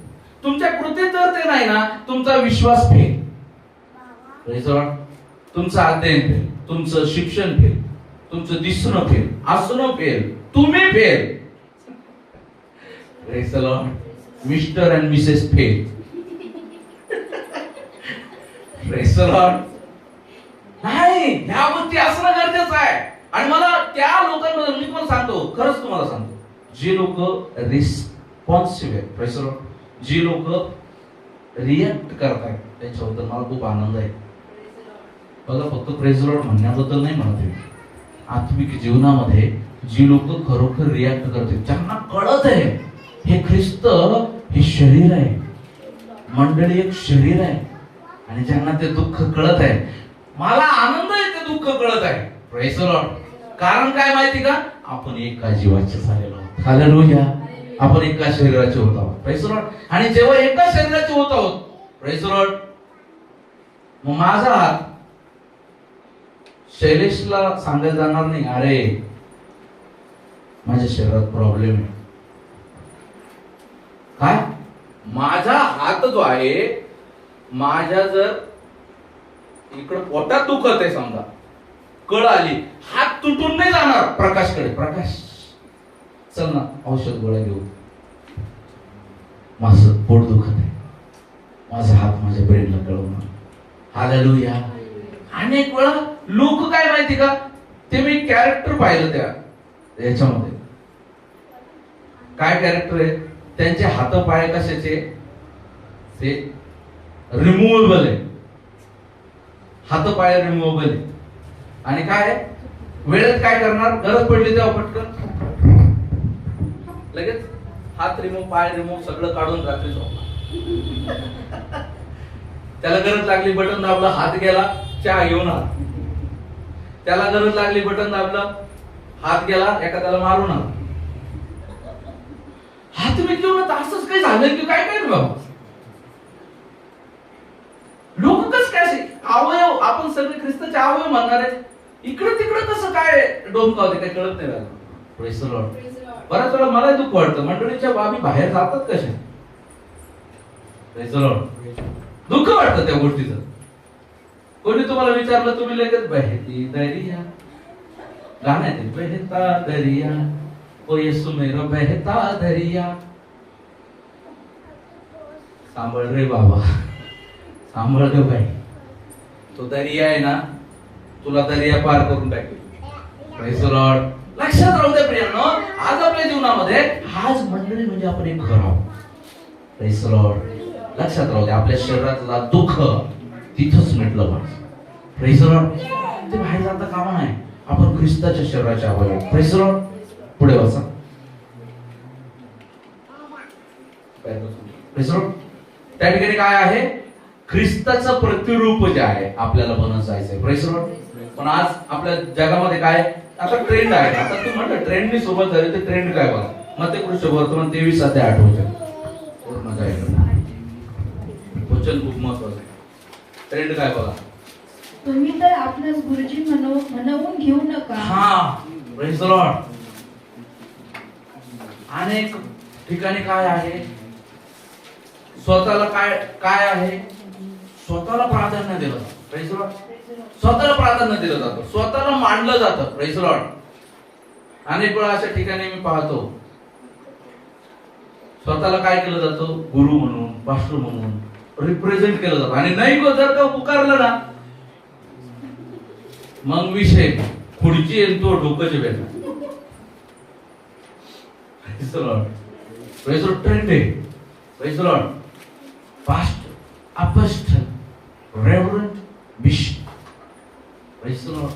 तुमच्या कृतीत जर ते नाही ना, तुमचा विश्वास फेल. Praise the Lord. तुमचं अध्ययन फेल, तुमचं शिक्षण फेल, तुमचं दिसणं फेल, असणं फेल, तुम्ही fail. Praise the Lord. Mister and Mrs fail. Praise the lord. नाही, ह्या गोष्टी असणं गरजेचं आहे. आणि मला त्या लोकांमध्ये मी पण सांगतो, खरंच तुम्हाला सांगतो, जे लोक रिस्पॉन्सिव्ह आहेत, प्रेज द लॉर्ड, जी लोक रिएक्ट करतात, त्यांच्याबद्दल मला खूप आनंद आहे. बघा, फक्त प्रेज द लॉर्ड म्हणण्याबद्दल नाही म्हणत आहे, आत्मिक जीवनामध्ये जी लोक खरोखर रिॲक्ट करते, ज्यांना कळत आहे हे ख्रिस्त हे शरीर आहे, मंडळी एक शरीर आहे, आणि ज्यांना ते दुःख कळत आहे, मला आनंद आहे ते दुःख कळत आहे. Praise the lord. कारण काय माहिती का, आपण एका जीवाचे झालेलो आहोत. हालेलुया. आपण एका शरीराचे होत आहोत. Praise the lord. आणि जेव्हा एका शरीराचे होत आहोत, प्रेज द लॉर्ड, मग माझा हात शैलेशला सांगायला जाणार नाही, अरे माझ्या शरीरात प्रॉब्लेम आहे. काय, माझा हात जो आहे, माझ्या जर इकडे पोटात दुखत आहे समजा, कळ आली, हात तुटून नाही जाणार प्रकाशकडे, प्रकाश चल ना औषध गोळ्या घेऊ, माझं पोट दुखत आहे, माझा हात माझ्या ब्रेनला कळवणार. हालेलुया. अनेक वेळा लोक काय माहिती का, ते मी कॅरेक्टर पाहिलं त्या याच्यामध्ये, काय कॅरेक्टर आहे त्यांचे, हात पाय कशाचे, ते रिमूव्हेबल आहे, हात पाय रिमूव्हेबल आहे. आणि काय वेळेत काय करणार, गरज पडली तेव्हा पटकन लगेच हात रिमूव्ह, पाय रिमूव्ह, सगळं काढून रात्री झोपणार. त्याला गरज लागली बटन दाबलं, हात गेला, चहा घेऊन आला. त्याला गरज लागली बटन दाबलं, हात गेला, एखाद्याला मारून आला. हात मी घेऊन असंच काही झालं की काय काय बाबा, लोक कस काय असे अवयव, आपण सगळे ख्रिस्ताचे अवयव म्हणणार आहे. इकडे तिकडे कसं काय डोमकावते काय कळत नाही राहिलं. Praise the Lord. बऱ्याच वेळा मला दुःख वाटतं, मंडळीच्या बाबी बाहेर जातात कशा. Praise the Lord. दुःख वाटतं त्या गोष्टीचं. कोणी तुम्हाला विचारलं, तुम्ही लगेच बहती दरिया गाण्यात आहे, बहता दरिया ओ येसू मेरा बहता दरिया. सांभाळ रे बाबा, सांभाळ रे बाई, तो दरिया आहे ना, तुला दरिया पार करून टाकेल. Praise the Lord. लक्षात राहू दे प्रियांनो, आज आपल्या जीवनामध्ये हाच मंडळी म्हणजे आपण एक घर आहोत. Praise the Lord. लक्षात राहू दे, आपल्या शरीरातला दुःख तिथंच मिटलं पाहिजे. Praise the Lord. ते बाहेर जाता कामा नाही, आपण ख्रिस्ताच्या शरीराच्या अवयव. Praise the Lord. पुढे वाचा. Praise the Lord. त्या ठिकाणी काय आहे, ख्रिस्ताचं प्रतिरूप जे आहे आपल्याला बनत जायचंय. Praise the Lord. पण आज आपल्या जगामध्ये काय, आता ट्रेंड आहे. आता तू म्हटलं ट्रेंडनी सोबत झाली, ते ट्रेंड काय बघा, मध्यपुरुष वर्तमान 23:8 वचन पूर्ण जायचं. वचन खूप महत्वाचं आहे. ट्रेंड काय बघा, तुम्ही तर आपणास गुरुजी म्हणवून घेऊ नका. हा. Praise the Lord. अनेक ठिकाणी काय आहे, स्वतःला काय आहे, स्वतःला प्राधान्य दिलं जातं. Praise the Lord. स्वतःला प्राधान्य दिलं जातं, स्वतःला मांडलं जातं. Praise the Lord. अनेक वेळा अशा ठिकाणी मी पाहतो, स्वतःला काय केलं जातं, गुरु म्हणून, पास्टर म्हणून रिप्रेझेंट केलं जातं. आणि नाही को जर का पुकारलं ना, मग विषय खुर्ची येईल तो डोकंचे भेटणार. Praise the Lord. Praise the Lord. Trend आहे. Praise the Lord. Pastor, apostle, reverend, bishop. Praise the Lord.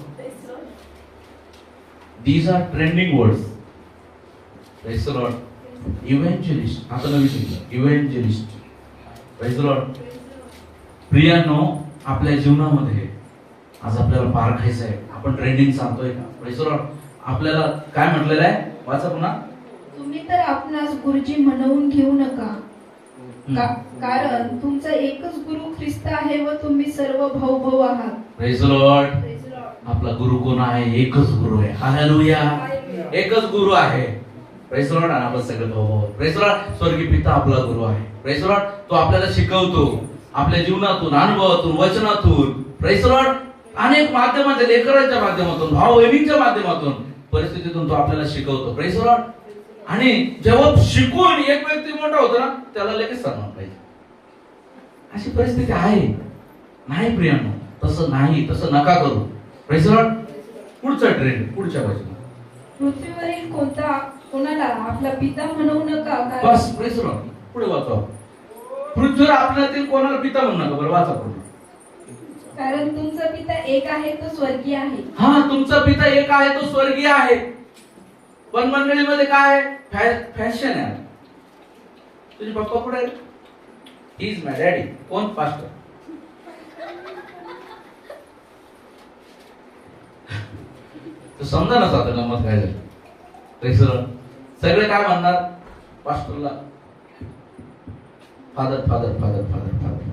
These are trending words. Praise the Lord. Evangelist. आता नवीन शिकलं. Evangelist. Praise the Lord. प्रियांनो, आपल्या जीवनामध्ये आज आपल्याला पार खायचं आहे. आपण ट्रेंडिंग सांगतोय का? Praise the Lord. आपल्याला काय म्हटलेलं आहे, वाचा पुन्हा. तुम्ही तर आपणास गुरुजी म्हणवून घेऊ नका, कारण तुमचा एकच गुरु ख्रिस्त आहे व तुम्ही सर्व भाऊ भाऊ आहात. Praise the Lord. आपला गुरु कोण आहे? एकच गुरु आहे. हालेलुया. एकच गुरु आहे. Praise the Lord. आणि आपण सगळे भाऊ भाऊ. Praise the Lord. स्वर्गीय पिता आपला गुरु आहे. Praise the Lord. तो आपल्याला शिकवतो, आपल्या जीवनातून, अनुभवातून, वचनातून. Praise the Lord. अनेक माध्यमांच्या, लेकरांच्या माध्यमातून, भाऊ बहिणींच्या माध्यमातून, परिस्थितीतून तो आपल्याला शिकवतो. Praise the Lord. आणि जेव्हा शिकून एक व्यक्ती मोठा होतो ना, त्याला लगेच सन्मान पाहिजे. अशी परिस्थिती आहे. नाही प्रियांनो, तसं नाही, तसं नका करू. Praise the Lord. पुढचा ट्रेंड, पुढच्या वचनात. पृथ्वीवरील कोणाला आपला पिता म्हणवू नका, बस. Praise the Lord. पुढे वाचा. पृथ्वीवर आपल्यातील कोणाला पिता म्हणू नका. बरं वाचा पुढे. कारण तुमचा पिता एक आहे, तो स्वर्गीय आहे. हा, तुमचा पिता एक आहे, तो स्वर्गीय आहे. पण मंडळीमध्ये काय फॅशन आहे. तुझे पप्पा कुठे आहे? He is my daddy. कोण? पास्टर. तो समजा नसता आता गंमत काय झाली. सगळे काय म्हणणार पास्टरला? Father father father father father.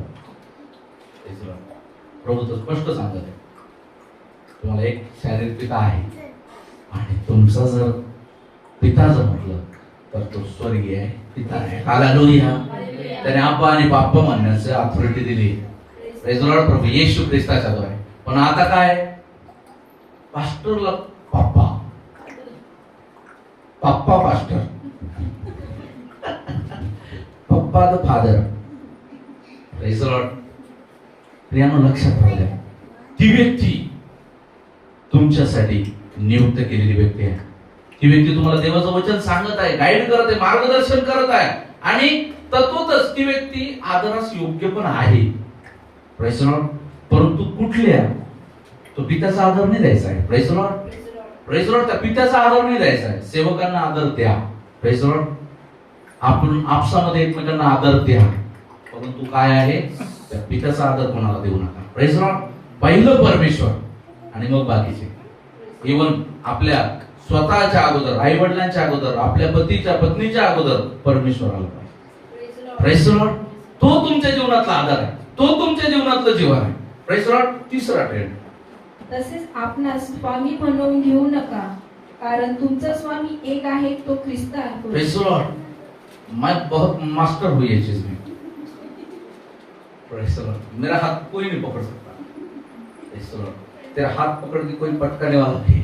प्रभू तर स्पष्ट सांगत आहे, तुम्हाला एक शारीरिक पिता आहे, आणि तुमचा जर पिता जर म्हटलं तर तो स्वर्गीय आहे, पिता आहे. हालेलुया. त्याने आप्पा आणि बाप्पा म्हणण्याची अथॉरिटी दिली. Praise the Lord. प्रभू येशू ख्रिस्ताच्या द्वारे. पण आता काय, पास्टरला पप्पा, papa pastor, papa the father. Praise the lord. प्रियांनो, लक्षात राहू द्या, ती व्यक्ती तुमच्यासाठी नियुक्त केलेली व्यक्ती आहे. ती व्यक्ती तुम्हाला देवाचं वचन सांगत आहे, गाईड करत आहे, मार्गदर्शन करत आहे, आणि तत्वतच ती व्यक्ती आदरास योग्य पण आहे. Praise the Lord. परंतु कुठल्या, तो पित्याचा आदर नाही द्यायचा आहे. Praise the lord. Praise the Lord. त्या पित्याचा आदर नाही द्यायचा आहे. सेवकांना आदर द्या. Praise the Lord. आपण आपसामध्ये एकमेकांना आदर द्या, परंतु काय आहे, त्या पित्याचा आदर कोणाला देऊ नका. Praise the Lord. पहिलं परमेश्वर आणि मग बाकीचे. इवन आपल्या स्वतःच्या अगोदर, आई वडिलांच्या अगोदर, आपल्या पतीच्या पत्नीच्या अगोदर परमेश्वराला पाहिजे. Praise the Lord. तो तुमच्या जीवनातला आधार आहे, तो तुमच्या जीवनातलं जीवन आहे. Praise Lord. तिसरा ट्रेंड, तसेच आपणास स्वामी म्हणून घेऊ नका, कारण तुमचा स्वामी एक आहे, तो ख्रिस्त आहे. Praise Lord. मैं बहुत मास्टर हुई ये चीज में. Praise Lord. मेरा हाथ कोई नहीं पकड़ सकता. Praise Lord. तेरा हाथ पकड़ के कोई पटकाने वाला नहीं.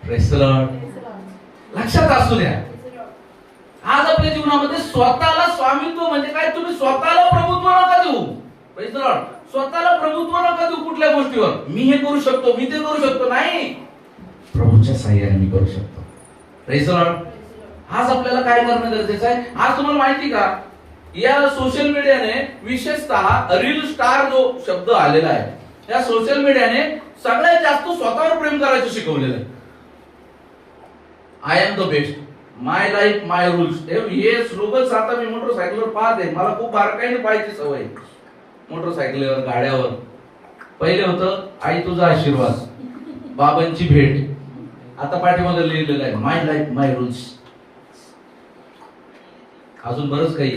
Praise Lord. लक्षात असू द्या, आज आपल्या जीवनामध्ये स्वतःला स्वामित्व म्हणजे काय, तुम्ही स्वतःला प्रभुत्व नका देऊ. Praise Lord. स्वतःला प्रभुत्व नका देऊ कुठल्या गोष्टीवर. मी हे करू शकतो, मी ते करू शकतो, नाही. प्रभूच्या साह्याने मी करू शकतो. Praise Lord. आज आपल्याला काय करणं गरजेचं आहे. आज तुम्हाला माहिती का, या सोशल मीडियाने विशेषतः रील स्टार जो शब्द आलेला आहे, या सोशल मीडियाने सगळ्यात जास्त स्वतःवर प्रेम करायचं शिकवलेलं आहे. I am the best, my life my rules. हे स्लोगन्स आता मी मोटरसायकलवर पाहते. मला खूप बारकाईने पाहायची सवय मोटरसायकलवर, गाड्यावर. पहिले होतं आई तुझा आशीर्वाद, बाबांची भेट. आता पाठीमागे लिहिलेलं आहे माय लाईफ माय रूल्स. अजून बरंच काही.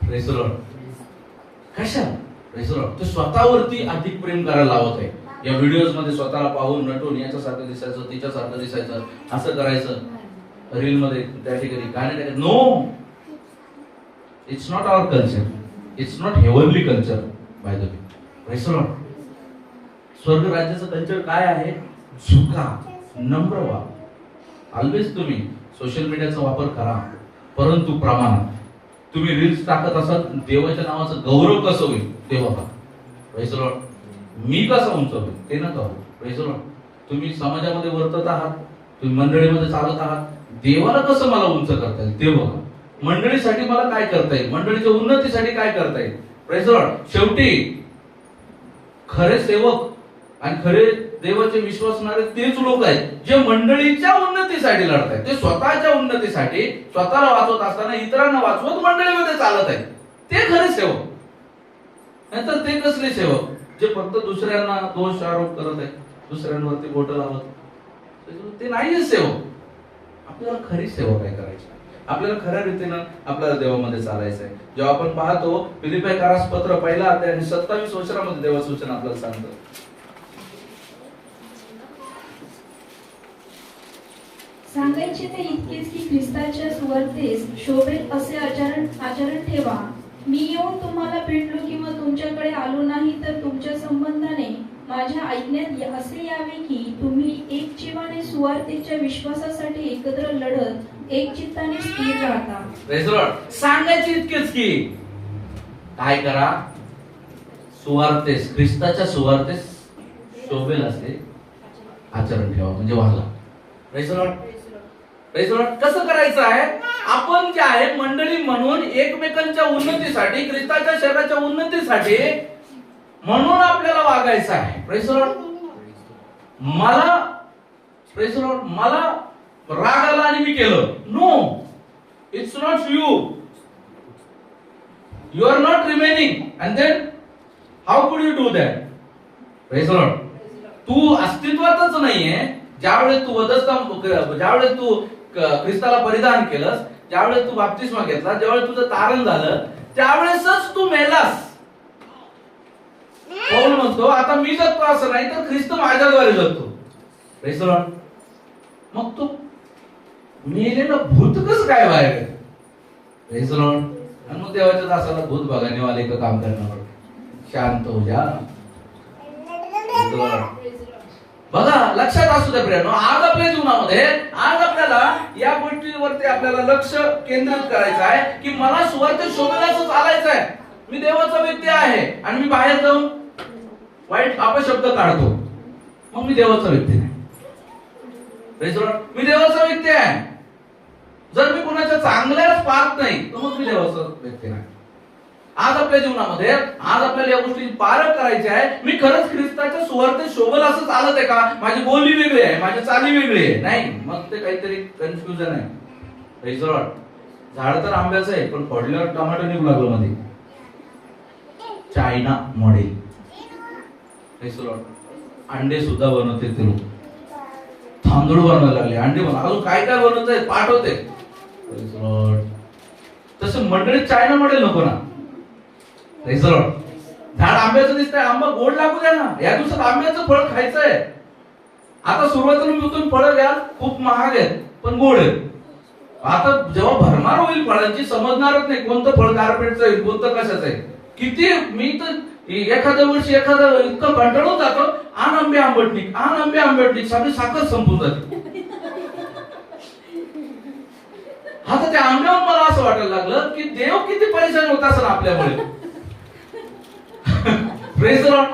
Praise Lord. कशा प्रेज लॉर्ड. ते स्वतःवरती अधिक प्रेम करायला लावत आहे. या व्हिडिओज मध्ये स्वतःला पाहून नटून याच्यासारखं दिसायचं, तिच्यासारखं दिसायचं, असं करायचं. रील मध्ये त्या ठिकाणी गाणे टाकायचं. No, it's not our culture. It's not heavenly culture by the way. Praise Lord. स्वर्ग राज्याचं कल्चर काय आहे? झुका, नम्र व्हा. ऑलवेज तुम्ही सोशल मीडियाचा वापर करा, परंतु प्रमाणात. तुम्ही रील्स टाकत असाल, देवाच्या नावाचं गौरव कसं होईल ते बघा. Praise lord. मी कसं उंच होईल ते नका हो. Praise Lord. तुम्ही समाजामध्ये वर्तत आहात, तुम्ही मंडळीमध्ये चालत आहात, देवाला कसं मला उंच करता येईल ते बघा. मंडळीसाठी मला काय करता येईल, मंडळीच्या उन्नतीसाठी काय करता येईल. Praise Lord. शेवटी खरे सेवक आणि खरे देवाचे विश्वासणारे तेच लोक आहेत जे मंडळीच्या उन्नतीसाठी लढत आहेत. ते स्वतःच्या उन्नतीसाठी स्वतःला वाचवत असताना इतरांना वाचवत मंडळीमध्ये चालत आहेत. ते खरे सेवक. नाहीतर ते कसले सेवक जे फक्त दुसऱ्यांना दोष आरोप करत आहेत, दुसऱ्यांवरती बोट लावत. ते नाहीये सेवक. आपल्याला खरी सेवा काय करायची, आपल्याला खऱ्या रीतीनं आपल्याला देवामध्ये चालायचं आहे. जेव्हा आपण पाहतो फिलिपियकारास पत्र पहिला अध्याय आणि 27 वचनामध्ये देवा सूचना आपल्याला सांगतो. सांगायचे ते इतकेच की ख्रिस्ताच्या सुवार्तेस शोभेल असे आचरण ठेवा. मी येऊन तुम्हाला भेटलो किंवा तुमच्याकडे आलो नाही तर तुमच्या संबंधाने माझ्या ऐकण्यात असे यावे की तुम्ही एक जीवाने सुवार्तेच्या विश्वासासाठी एकत्र लढत एक चित्ताने स्थिर राहता. Praise Lord. सांगायचे इतकेच की काय करा, सुवार्तेस, ख्रिस्ताच्या सुवार्तेस शोभेल असे आचरण ठेवा, म्हणजे वागा. Praise lord. Praise Lord. कसं करायचं आहे, आपण जे आहे मंडळी म्हणून एकमेकांच्या उन्नतीसाठी, ख्रिस्ताच्या शरीराच्या उन्नतीसाठी म्हणून आपल्याला वागायचं आहे. Praise lord. मला प्रेज लॉर्ड मला राग आला आणि मी केलं. No, it's not you. You are not remaining and then how could you do that. Praise lord. तू अस्तित्वातच नाहीये ज्यावेळेस तू ज्यावेळेस तू ख्रिस्ताला परिधान केलंस, ज्यावेळेस तू बाप्तिस्मा घेतला, ज्यावेळेस तुझं तारण झालं, त्यावेळेसच तू मेलास. पौल म्हणतो आता मी जगतो असं नाही तर ख्रिस्त माझ्याद्वारे जगतो. Praise Lord. मग तू मेलेलं भूत कसं काय बाहेर? Praise Lord. आणि मग देवाच्या दासाला भूत बघाने वाले का काम करणार, शांत हो जा. Praise Lord. बघा, लक्षात असू द्या प्रियानो, आज आपल्या जीवनामध्ये आज आपल्याला या गोष्टीवरती आपल्याला लक्ष केंद्रित करायचं आहे की मला सुवार्ते शोभेलाच चालायचं आहे. मी देवाचा व्यक्ती आहे आणि मी बाहेर जाऊन वाईट अपशब्द काढतो, मग मी देवाचा व्यक्ती नाही. Praise lord. मी देवाचा व्यक्ती आहे. जर मी कुणाच्या चांगल्याच पाहत नाही तर मग मी देवाचा व्यक्ती नाही. आज आपल्या जीवनामध्ये आज आपल्याला या गोष्टी पारख करायची आहे. मी खरंच ख्रिस्ताच्या सुवार्तेत शोभल असं चालत आहे का? माझी बोली वेगळी आहे, माझी चाली वेगळी आहे. नाही, मग ते काहीतरी कन्फ्युजन आहे. Praise Lord. झाड तर आंब्याचं आहे पण फोडल्यावर टमाटो निघू लागलं मध्ये. China model. Praise Lord. अंडे सुद्धा बनवते ते लोक. तांदूळ बनवायला लागले, अंडे बनव, अजून काय काय बनवत आहे पाठवते. Praise Lord. तसं मंडळीत चायना मॉडेल नको ना. Praise the Lord. झाड आंब्याचं दिसतंय, आंबा गोड लागू द्या ना, या दिवसात आंब्याचं फळ खायचंय. आता सुरुवातीला मी तुम्ही फळं घ्या, खूप महाग आहेत पण गोड आहेत. आता जेव्हा भरमार होईल फळांची समजणारच नाही कोणतं फळ कार्पेटचं आहे कोणतं कशाचं आहे. किती मी तर एखाद्या वर्षी इतकं कंटाळून जातो, आण आंबे आंबटणीक, आण आंबे आंबटणीक, सगळी साखर संपून जाते. आता त्या आंब्यावर मला असं वाटायला लागलं की देव किती परेशान होत असेल आपल्यामुळे. Praise the Lord.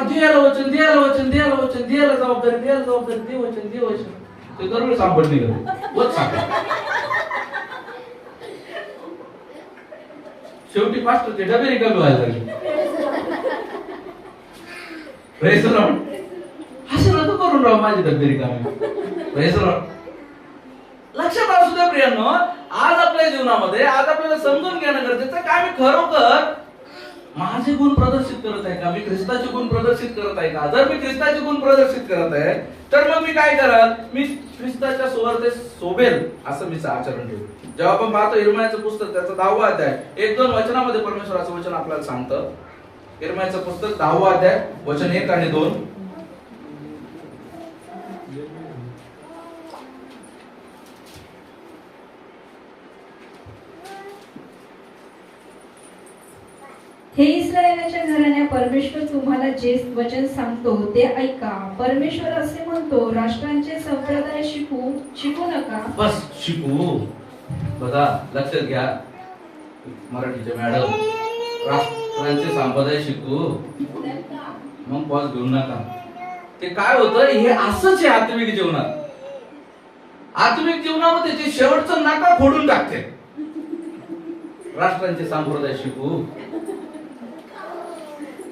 द्यायला वचन, द्यायला वचन, द्यायला वचन, द्यायला जबाबदारी, द्यायला जबाबदारी, दे वचन, दे वचन. ते दरवेळेस आंबट निघत वच साखर. शेवटी पास्टर ते डबे रिकामी व्हायला लागले. Praise the Lord. असं नको करून राव माझी डबे रिकामी. Praise the Lord. लक्षात असू द्या प्रियांनो, आज आपल्या जीवनामध्ये आज आपल्याला समजून घेणं गरजेचं आहे का मी खरोखर माझे गुण प्रदर्शित करत आहे का, मी ख्रिस्ताचे गुण प्रदर्शित करत आहे का. जर मी ख्रिस्ताचे गुण प्रदर्शित करत आहे तर मग मी काय करत, मी ख्रिस्ताच्या सुवार्ते शोभेल असं मी आचरण ठेवू. जेव्हा आपण पाहतो इर्मियाचं पुस्तक त्याचा 10वा अध्याय 1-2 वचनामध्ये परमेश्वराचं वचन आपल्याला सांगतं. इर्मियाचं पुस्तक 10वा अध्याय वचन 1 आणि 2. हे इस्रायलाच्या घराण्या, परमेश्वर तुम्हाला जे वचन सांगतो ते ऐका. परमेश्वर असे म्हणतो, राष्ट्रांचे संप्रदाय शिकू नका. बस शिकू. बघा लक्षात घ्या मराठीचे मॅडम, राष्ट्रांचे संप्रदाय शिकू मग पॉज घेऊ नका. ते काय होतं, हे असंच आहे आत्मिक जीवनात. आत्मिक जीवनामध्ये ते शेवटचं नाका फोडून टाकते. राष्ट्रांचे संप्रदाय शिकू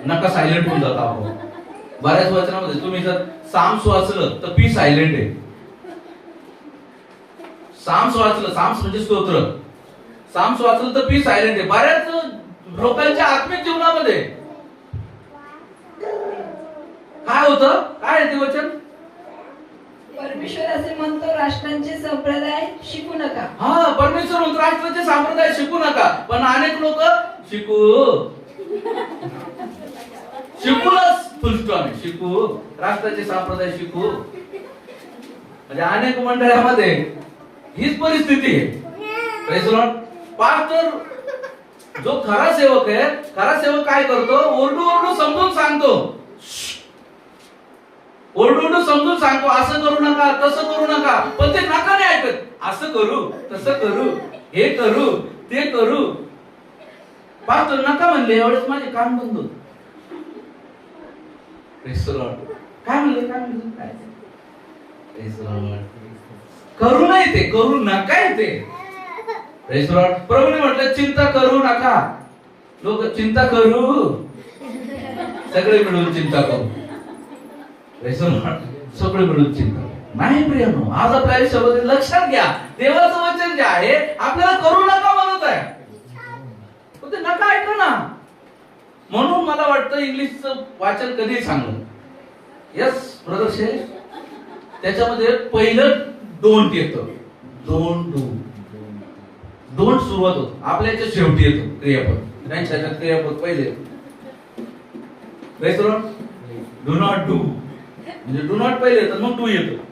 नका, सायलेंट होऊन जाता आपण. बऱ्याच वचनामध्ये तुम्ही जर साम्स वाचलं तर पी सायलेंट आहे. साम्स वाचलं, साम्स म्हणजे स्तोत्र, साम्स वाचलं तर पी सायलेंट आहे. बऱ्याच लोकांच्या आत्मिक जीवनामध्ये काय होतं, काय आहे ते वचन, परमेश्वर असे म्हणतो, राष्ट्रांचे संप्रदाय शिकू नका. हा, परमेश्वर म्हणतो राष्ट्रांचे संप्रदाय शिकू नका. पण अनेक लोक शिकू शिकूनच फुलस्टॉप शिकू, राष्ट्राचे संप्रदाय शिकू. म्हणजे अनेक मंडळामध्ये हीच परिस्थिती आहे. Praise the Lord. पास्टर जो खरा सेवक आहे, खरा सेवक काय करतो, ओरडू ओरडू समजून सांगतो, ओरडू ओरडू समजून सांगतो, असं करू नका, तसं करू नका. पण ते नका नाही ऐकत. असं करू, तसं करू, हे करू, ते करू. पास्टर नका म्हणले, एवढेच माझे कान बंद होत. काय म्हणले, काय म्हणले, काय करू नाही ते, करू नका ते. प्रभूने म्हटलं चिंता करू नका. लोक चिंता करू, सगळे मिळून चिंता करू. सगळे मिळून चिंता नाही. प्रियांनो, आज आपल्या आयुष्यामध्ये लक्षात घ्या, देवाचं वचन जे आहे आपल्याला करू नका म्हणत आहे, पण ते नका ऐका ना. म्हणून मला वाटतं इंग्लिशचं वाचन कधी चांगलं. यस ब्रदर शेष, त्याच्यामध्ये पहिलं डोंट येतं. डोंट डू, डोंट सुरुवात होत, आपल्या याच्या शेवटी येतो क्रियापद. त्यांच्या क्रियापद पहिले डू नॉट डू, म्हणजे डू नॉट पहिले येतं, मग डू येतो.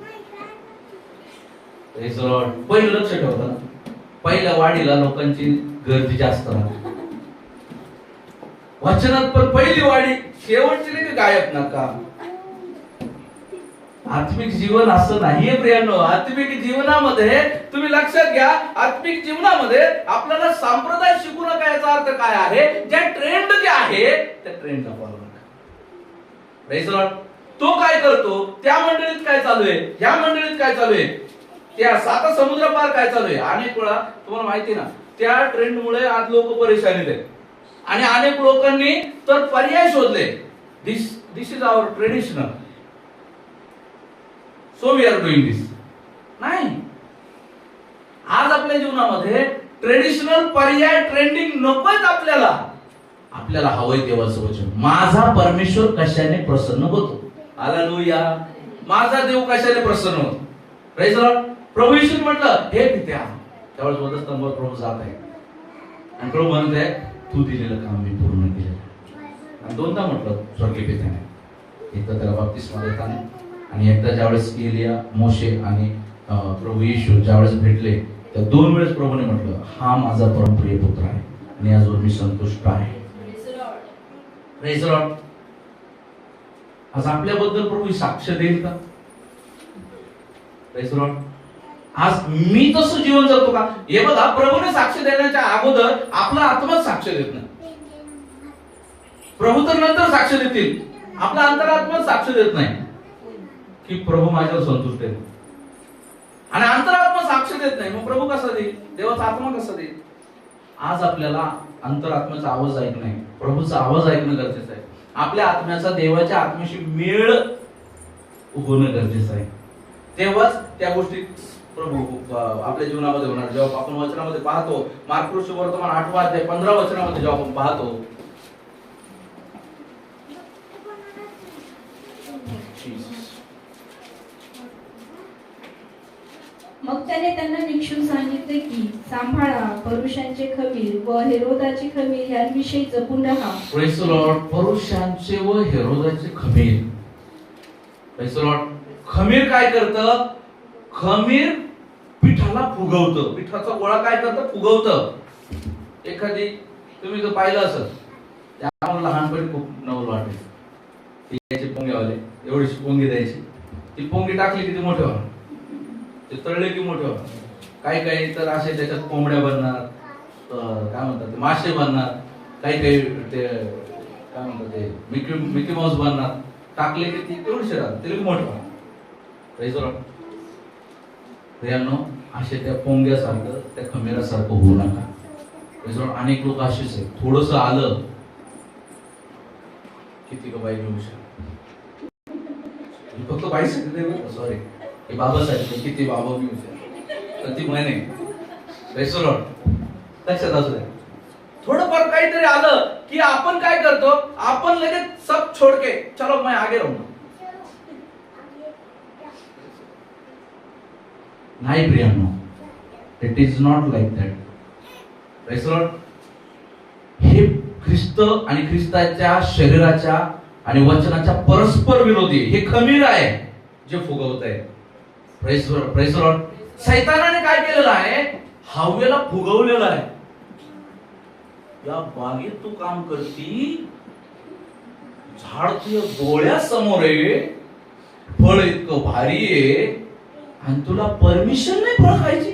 पहिलं लक्ष ठेवता, पहिल्या वाढीला लोकांची गर्दी जास्त राहते. वचनात पण पहिली वाढी, शेवटची नाही गायब नका. आत्मिक जीवन असं नाहीये प्रियांनो. आत्मिक जीवनामध्ये तुम्ही लक्षात घ्या, आत्मिक जीवनामध्ये आपल्याला संप्रदाय शिकू नका. याचा अर्थ काय आहे, ज्या ट्रेंड जे आहे त्या ट्रेंडला फॉलो नका. Praise the Lord. तो काय करतो, त्या मंडळीत काय चालू आहे, ह्या मंडळीत काय चालू आहे, त्या 7 समुद्र पार काय चालू आहे. अनेक वेळा तुम्हाला माहिती ना, त्या ट्रेंडमुळे आज लोक परेशानीत आहेत. आणि अनेक लोकांनी तर पर्याय शोधले. This is our traditional, so we are doing this. नाही, आज आपल्या जीवनामध्ये ट्रेडिशनल पर्याय ट्रेंडिंग नकोच. आपल्याला हवंय देवाचं वचन. माझा परमेश्वर कशाने प्रसन्न होतो. हालेलुया. माझा देव कशाने प्रसन्न होतो. Praise the Lord. प्रभू येशू म्हटलं हे पित्या, त्यावेळेस वधस्तंभावर प्रभू जात आहे. आणि प्रभू म्हणत आहे तू दिलेलं काम मी पूर्ण केलेलं आहे. आणि दोनदा म्हटलं स्वर्गीय पित्याने, एकदा त्याला बाप्तिस्मा देताना आणि एकदा ज्यावेळेस एलिया, मोशे आणि प्रभू येशू ज्यावेळेस भेटले त्या 2 वेळेस प्रभूने म्हटलं हा माझा परमप्रिय पुत्र आहे आणि याजवळ मी संतुष्ट आहे. Praise the Lord. आज आपल्याबद्दल प्रभू साक्ष देईल का? Praise the Lord. आज मी तसं जीवन जगतो का? हे बघा, प्रभूने साक्ष देण्याच्या अगोदर आपला आत्माच साक्ष देत नाही. प्रभू तर नंतर साक्ष देतील, आपला अंतरात्मा साक्ष देत नाही की प्रभू माझ्यावर संतुष्ट आहे. आणि अंतरात्मा साक्ष देत नाही, मग प्रभू कसा देईल? देवाचा आत्मा कसा देईल? आज आपल्याला अंतरात्म्याचा आवाज ऐकणं आहे, प्रभूचा आवाज ऐकणं गरजेचं आहे. आपल्या आत्म्याचा देवाच्या आत्म्याशी मेळ होणं गरजेचं आहे. तेव्हाच त्या गोष्टी प्रभू आपल्या जीवनामध्ये होणार. जेव्हा आपण वचनामध्ये पाहतो, मार्क सुवर्तमान 8 अध्याय 15 वचनामध्ये जेव्हा आपण पाहतो, मग त्याने त्यांना निक्षून सांगितले की सांभाळा, परुषांचे खमीर व हेरोदाचे खमीर यांविषयी जपून राहा. Praise the Lord. परुषांचे व हेरोदाचे खमीर. Praise the Lord. खमीर काय करतं? खमीर पिठाला फुगवतं. पिठाचा गोळा काय करतं? फुगवतं. एखादी तुम्ही जर पाहिलं असेल, त्यामुळे लहानपणी खूप नवल वाटायचं. याची पोंग्यावाले एवढीशी पोंगी द्यायची, ती पोंगी टाकली किती मोठे होणार, ते तळले की मोठे होणार. काही काही तर असे त्याच्यात कोंबड्या बनणार, काय म्हणतात ते मासे बनणार, काही काही ते काय म्हणतात ते मिकी माऊस बनणार. टाकले की ती एवढीशी राहतात, ते मोठे होणार. Praise the lord. प्रियांनो, असे त्या पोंग्यासारखं त्या खमीरासारखं होऊ नका. Praise the Lord. अनेक लोक असेच आहेत, थोडस आलं किती का बाई घेऊ शकतो. फक्त बाई सांगितलं, सॉरी, हे बाबा सांगितलं किती बाबा घेऊ शकतो, तर ती म्हणे प्रेज द लॉर्ड. लक्षात असू द्या. थोडंफार काहीतरी आलं की आपण काय करतो, आपण लगेच सब छोड़ के चलो मैं आगे रहूंगा. नाही प्रियांनो, it is not like that. Praise the Lord. हे ख्रिस्त आणि ख्रिस्ताच्या शरीराच्या आणि वचनाच्या परस्पर विरोधी हे खमीर आहे जे फुगवत आहे. Praise the Lord. शैतानाने काय केलेलं आहे? हवेला फुगवलेलं आहे. या बागेत तू काम करती, झाड तुझ्या डोळ्यासमोर आहे, फळ इतकं भारी आहे आणि तुला परमिशन नाही फळ खायची.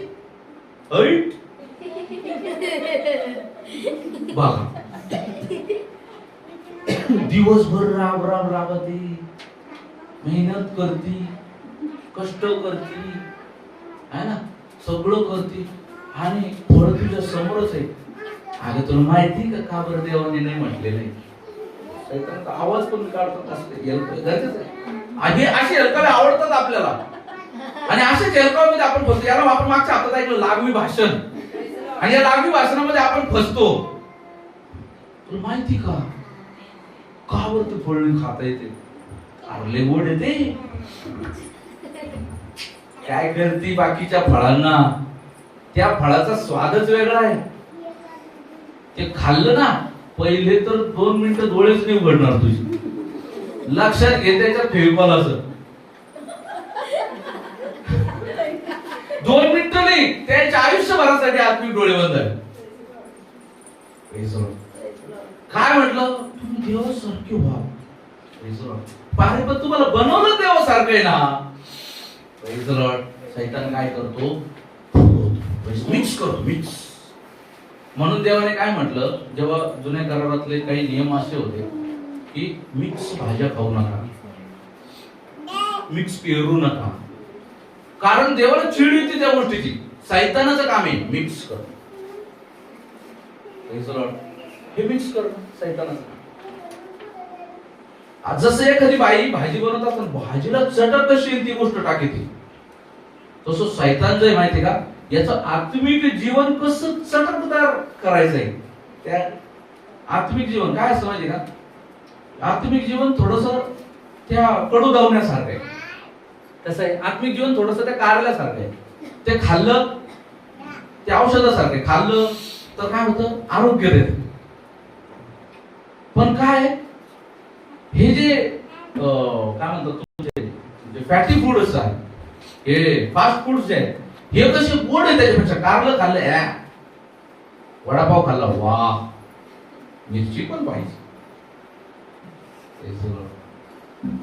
बघा, दिवसभर राब राब राबती, मेहनत करती, कष्ट करती, है ना, सगळं करती आणि फळ तुझ्या समोरच आहे. अगं तुला माहिती का बरं देवाने नाही म्हटलेलं आहे? शैतानाचा आवाज पण काढतात असते, गरजेचं आहे. असे हेलकावे आवडतात आपल्याला आणि असेच हेलकाव्यामध्ये आपण फसतो. याला आपण मागच्या हातात ऐकलं लाघवी भाषण, आणि या लाघवी भाषणामध्ये आपण फसतो. तुला माहिती का बरं फळ खाता येते? अरे गोड येते. काय करती बाकीच्या फळांना? त्या फळाचा स्वादच वेगळा आहे. ते खाल्लं ना, पहिले तर 2 मिनिटं डोळेच नाही उघडणार तुझी. लक्षात घे, त्याच्यात फेविकॉल असं 2 मिनिटं नाही, त्याच्या आयुष्यभरासाठी आत्मिक डोळे बंद आहे. काय म्हटलं? तुम्ही देवासारखे व्हा. पारे पण तुम्हाला बनवलं देवासारखं आहे ना. Praise the Lord. शैतान काय करतो? मिक्स करतो, मिक्स. म्हणून देवाने काय म्हटलं, जेव्हा जुन्या करारातले काही नियम असे होते की मिक्स भाज्या खाऊ नका, मिक्स पेरू नका, कारण देवाला चिड येते त्या गोष्टीची. शैतानाचं काम आहे मिक्स करणं. Praise the Lord. हे मिक्स करणं शैतानाचं. आज जसं एखादी बाई भाजी बनवत असताना भाजीला चटक कशी येईल ती गोष्ट टाकते, तसं शैतान जे माहिती का, याचं आत्मिक जीवन कसं चटकदार करायचंय. त्या आत्मिक जीवन काय असं माहिती का, आत्मिक जीवन थोडस त्या कडू दावण्यासारखं आहे. कसं आहे, आत्मिक जीवन थोडस त्या कारल्यासारखं आहे. ते खाल्लं, ते औषधासारखं खाल्लं तर काय होतं, आरोग्य देतं. पण काय हे जे काय म्हणतात तुमचे फॅटी फूड्स आहेत, हे फास्ट फूड्स जे आहेत, हे कसे गोड आहे त्याच्यापेक्षा. कारलं खाल्लं, वडापाव खाल्ला, वा, मिरची पण पाहिजे.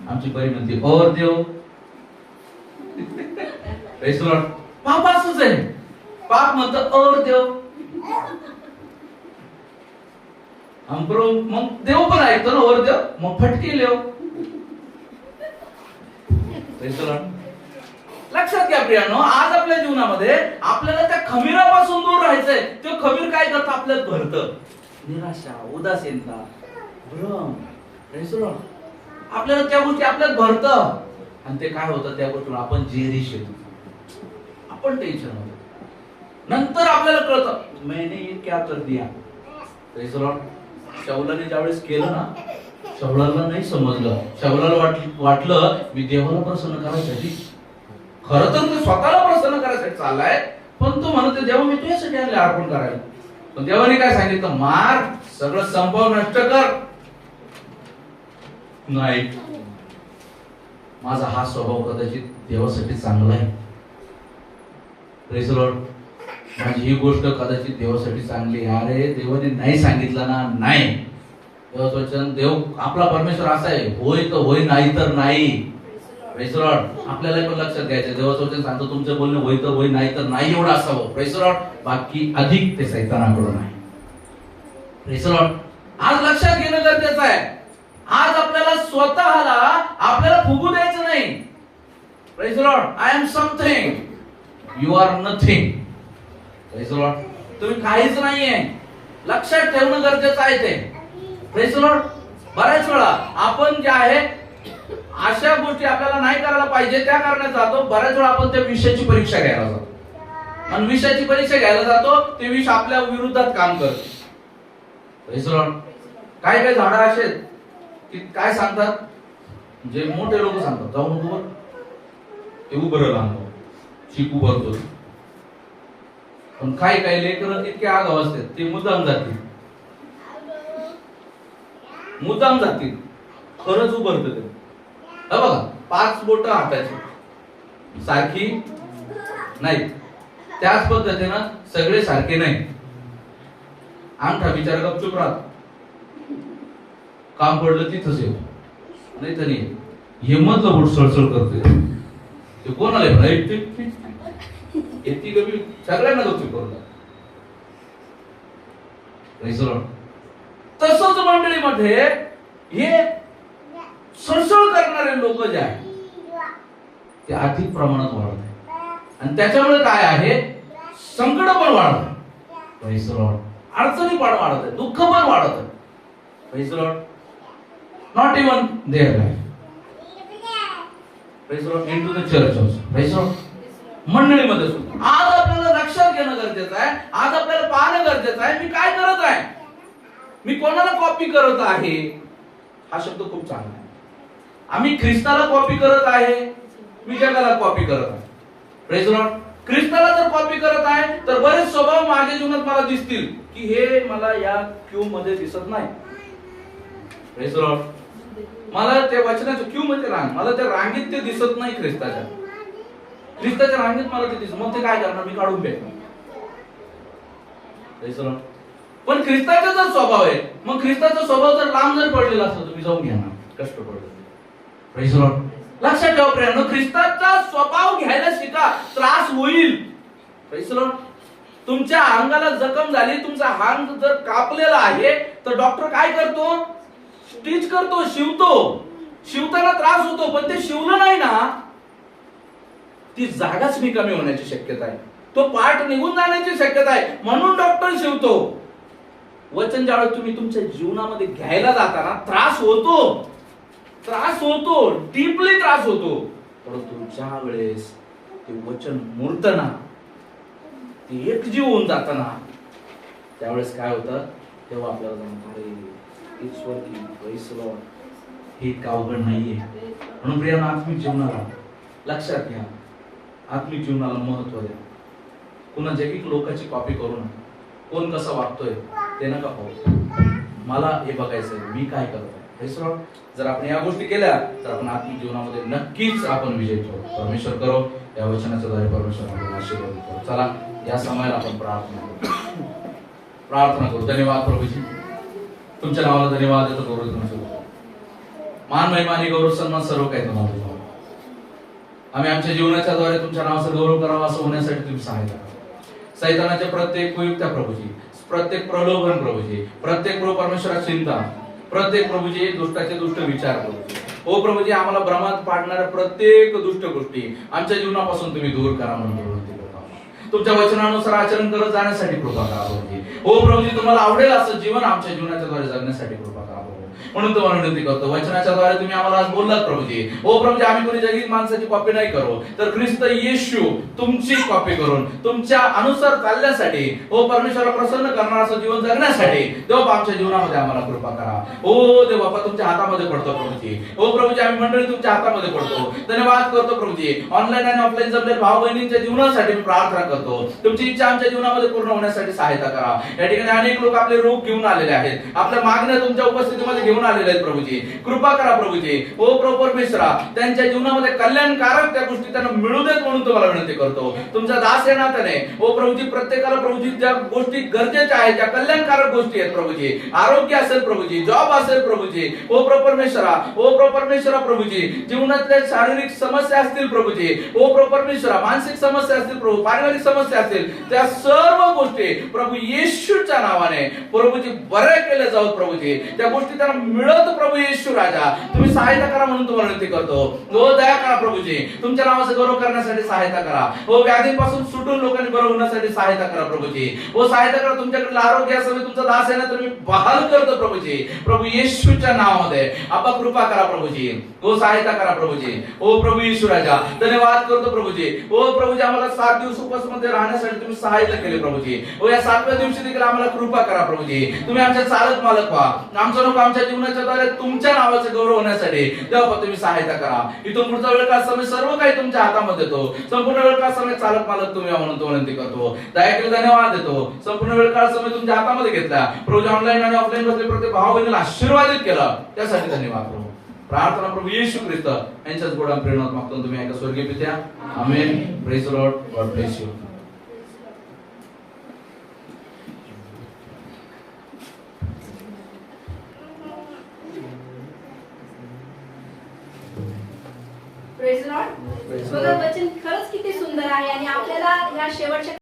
आमची बरी म्हणते और देव. पाप असंच आहे, पाप म्हणतं और देव. मग देव पण ऐकतो ना, और देव, मग फटके लेव. लक्षात घ्या प्रियानो, आज आपल्या जीवनामध्ये आपल्याला त्या खमीरापासून दूर राहायचंय. ते खमीर काय करतं, आपल्याला भरतं. निराशा, उदासीनता, भ्रम, आपल्याला त्या गोष्टी आपल्याला भरतं. आणि ते काय होतं, त्या गोष्टीवर आपण जेरीश येतो, आपण टेन्शन होतो. नंतर आपल्याला कळतं मैंने ये क्या कर दिया. शौलाने ज्यावेळेस केलं ना, शौलाला नाही समजलं. शौलाला वाटलं मी देवाला प्रसन्न करायसाठी, खरं तर तो स्वतःला प्रसन्न करायसाठी चाललाय. पण तो म्हणतो देवा मी तुझ्यासाठी आणले अर्पण करायला. पण देवाने काय सांगितलं, मार, सगळं संपव, नष्ट कर. नाही, माझा हा स्वभाव कदाचित देवासाठी चांगला आहे. Praise Lord. माझी ही गोष्ट कदाचित देवासाठी चांगली आहे. अरे देवाने नाही सांगितलं ना, नाही. देवाचं वचन, देव आपला परमेश्वर असा आहे, होय तर होय, नाही तर नाही. Praise Lord. आपल्याला पण लक्षात घ्यायचं, देवाचं वचन सांगतो तुमचं बोलणं होय तर होय, नाही तर नाही एवढं असावं. Praise Lord. बाकी अधिक ते सैतानाकडून आहे. Praise Lord. आज लक्षात घेणं गरजेचं आहे. आज आपल्याला स्वतःला आपल्याला फुगू द्यायचं नाही. Praise Lord. I am something, you are nothing. Praise Lord. तुम्ही काहीच नाहीये, लक्षात ठेवणं गरजेचं आहे ते. Praise Lord. बऱ्याच वेळा आपण जे आहे अशा गोष्टी आपल्याला नाही करायला पाहिजे त्या करण्यात जातो. बऱ्याच वेळा आपण त्या विषयाची परीक्षा घ्यायला जातो, आणि विषयाची परीक्षा घ्यायला जातो, ते विष आपल्या विरुद्धात काम करते. Praise Lord. काय काय झाडं असे की काय सांगतात, जे मोठे लोक सांगतात जाऊ नको बर, ते उभं राहतो, शिकू भरतो. पण काही काही लेकर इतके आगाव असतात, ते मुद्दाम जातील, खरंच उभरत ते. बघा, 5 बोट हाताची सारखी नाही, त्याच पद्धतीनं सगळे सारखे नाही. अंगठा बिचारा गपचूप राहत, काम पडलं तिथंच येऊ, नाही तर नाही. हे मधलं बोट सळसळ करते, ते कोणाला येते कमी, सगळ्यांना गपचूप करून. तसंच मंडळीमध्ये हे सळसळ करणारे लोक जे आहेत ते अधिक प्रमाणात वाढत आहे, आणि त्याच्यामुळे काय आहे, संकट पण वाढत आहे, अडचणी पण वाढत आहे, दुःख पण वाढत आहे. Not even their life. Praise the Lord. Into the church also. Praise the Lord. मंडळीमध्ये सुद्धा आज आपल्याला लक्षात घेणं गरजेचं आहे. आज आपल्याला पाहणं गरजेचं आहे, मी काय करत आहे, मी कोणाला कॉपी करत आहे. हा शब्द खूप चांगला आहे. आम्ही ख्रिस्ताला कॉपी करत आहे, मी जगाला कॉपी करत आहे. Praise the Lord. ख्रिस्ताला जर कॉपी करत आहे तर बरेच स्वभाव माझ्या जीवनात मला दिसतील की हे मला या क्यू मध्ये दिसत नाही. Praise the Lord. मला त्या वचनाच्या क्यू मध्ये रांग, मला त्या रांगेत ते दिसत नाही. ख्रिस्ताच्या रांगेत मला ते दिसत, मग ते काय करणार, मी काढून फेकणार. Praise the lord. पण ख्रिस्ताचा जर स्वभाव आहे, मग ख्रिस्ताचा स्वभाव जर लांब जर पडलेला असतो तुम्ही जाऊन घ्या ना, कष्ट पडलं. Praise the Lord. लक्षात ठेवा प्रियानो, ख्रिस्ताचा स्वभाव घ्यायला शिका, त्रास होईल. Praise the Lord. तुमच्या अंगाला जखम झाली, तुमचा अंग जर कापलेला आहे तर डॉक्टर काय करतो, स्टिच करतो, शिवतो. शिवताना त्रास होतो, पण ते शिवलं नाही ना, ती जागाच मी कमी होण्याची शक्यता आहे, तो पार्ट निघून जाण्याची शक्यता आहे, म्हणून डॉक्टर शिवतो. वचन ज्यावेळेस तुम्ही तुमच्या जीवनामध्ये घ्यायला जाताना त्रास होतो, डीपली त्रास होतो. परंतु ज्या वेळेस ते वचन मुरतना, ते एकजीव होऊन जाताना, त्यावेळेस काय होतं, तेव्हा आपल्याला जाणवतं ईश्वर की वैसलो हे अवघड नाहीये. म्हणून प्रियानो, आत्मिक जीवनाला लक्षात घ्या, आत्मिक जीवनाला महत्व द्या. कुणा जैविक लोकांची कॉपी करू नका. कोण कसं वागतोय ते नका पाहू, मला हे बघायचंय मी काय करतोय. जर आपण या गोष्टी केल्या तर आपण आत्मिक जीवनामध्ये नक्कीच आपण विजयी ठरू. परमेश्वर करो या वचनाच्या द्वारे परमेश्वर आपल्याला आशीर्वाद करो. चला या समयाला आपण प्रार्थना करू. धन्यवाद प्रभूजी, तुमच्या नावाला धन्यवाद देतो. गौरव तुमचं मान महिमा आणि गौरव सन्मान सर्व काही तुम्हाला देतो. आम्ही आमच्या जीवनाच्या द्वारे तुमच्या नावाचा गौरव करावा असं होण्यासाठी तुम्ही सहाय्य करा. सैतानाच्या प्रत्येक कुयुक्त्या प्रभूजी, प्रत्येक प्रलोभन प्रभूजी, प्रत्येक प्रभू परमेश्वराची चिंता, प्रत्येक प्रभूजी दुष्टाचे दुष्ट विचार प्रभूजी, हो प्रभूजी आम्हाला भ्रमात पाडणाऱ्या प्रत्येक दुष्ट गोष्टी आमच्या जीवनापासून तुम्ही दूर करा म्हणून विनंती करतो. तुमच्या वचनानुसार आचरण करत जाण्यासाठी कृपा करा प्रभूजी. हो प्रभूजी तुम्हाला आवडेल असं जीवन आमच्या जीवनाच्या द्वारे जगण्यासाठी कृपा करा प्रभू. म्हणून तुम्हाला विनंती करतो, वचनाच्या द्वारे तुम्ही आम्हाला आज बोललात प्रभूजी. हो प्रभूजी आम्ही कोणी जगीत माणसाची कॉपी नाही करू, तर ख्रिस्त येशू तुमची कॉपी करून तुमच्या अनुसार चालण्यासाठी, हो परमेश्वराला प्रसन्न करणार असं जीवन जगण्यासाठी देव आमच्या जीवनामध्ये आम्हाला कृपा करा. हो देव बापा तुमच्या हातामध्ये पडतो प्रभूजी. हो प्रभूजी आम्ही मंडळी तुमच्या हातामध्ये पडतो. धन्यवाद करतो प्रभूजी. ऑनलाईन आणि ऑफलाईन जमलेल्या भाऊ बहिणींच्या जीवनासाठी मी प्रार्थना करतो. तुमची इच्छा आमच्या जीवनामध्ये पूर्ण होण्यासाठी सहायता करा. या ठिकाणी अनेक लोक आपले रोग घेऊन आलेले आहेत, आपल्या मागण्या तुमच्या उपस्थितीमध्ये घेऊन आलेले आहेत प्रभूजी. कृपा करा प्रभूजी. हो प्रभू परमेश्वरा त्यांच्या जीवनामध्ये कल्याणकारक त्या गोष्टी त्यांना मिळू देत म्हणून तुम्हाला विनंती करतो. तुमचा दास या नात्याने हो प्रभूजी प्रत्येकाला प्रभूजी ज्या गोष्टी गरजेच्या आहेत, ज्या कल्याणकारक गोष्टी आहेत प्रभूजी, आरोग्य असेल प्रभूजी, जॉब असेल प्रभूजी, हो प्रभू परमेश्वरा, हो प्रभू परमेश्वरा प्रभूजी, जीवनातल्या शारीरिक समस्या असतील प्रभूजी, हो प्रभू परमेश्वरा, मानसिक समस्या असतील प्रभू, पारिवारिक समस्या असतील, त्या सर्व गोष्टी प्रभू येशूच्या नावाने प्रभूजी बरे केले जाऊत प्रभूजी. त्या गोष्टी त्यांना मिळत प्रभू येशू राजा तुम्ही सहायता करा म्हणून तुम्हाला विनंती करतो. हो दया करा प्रभूजी. तुमच्या नावाचा गौरव करण्यासाठी सहायता करा. हो व्याधींपासून सुटून लोकांनी बरं होण्यासाठी सहायता करा प्रभूजी. हो सहायता करा. तुमच्याकडे आरोग्य असेल तुमचा दास आहे ना तर मी बहाल करतो प्रभूजी. प्रभू येशूच्या नावामध्ये आपा कृपा करा प्रभूजी. हो सहायता करा प्रभूजी. हो प्रभू येशू राजा धन्यवाद करतो प्रभूजी. हो प्रभूजी आम्हाला 7 दिवस उपवासमध्ये राहण्यासाठी तुम्ही सहायता केली प्रभूजी. हो या 7व्या दिवशी देखील आम्हाला कृपा करा प्रभूजी. तुम्ही आमच्या चालक मालक व्हा. आमचं नको आमच्या जीवनाच्या द्वारे तुमच्या नावाचे गौरव होण्यासाठी देवा तुम्ही सहायता करा. इथून पुढचा वेळ काळ समय सर्व काही तुमच्या हातामध्ये येतो. संपूर्ण वेळ काळ समय चालक मालक तुम्ही म्हणून तो विनंती करतो. दया केली धन्यवाद देतो. संपूर्ण वेळ काळ समय तुमच्या हातामध्ये घेतला प्रभू. ऑनलाईन आणि ऑफलाईन बसले प्रत्येक भाऊ बहिणीला आशीर्वादित केला त्यासाठी धन्यवाद प्रभू. प्रार्थना प्रभू येशू ख्रिस्त यांच्याच गोडा प्रेरणात मागतो तुम्ही ऐका स्वर्गीय पित्या. Amen. Praise the Lord. God bless you. Praise Lord. बघा वचन खरंच किती सुंदर आहे आणि आपल्याला या शेवटच्या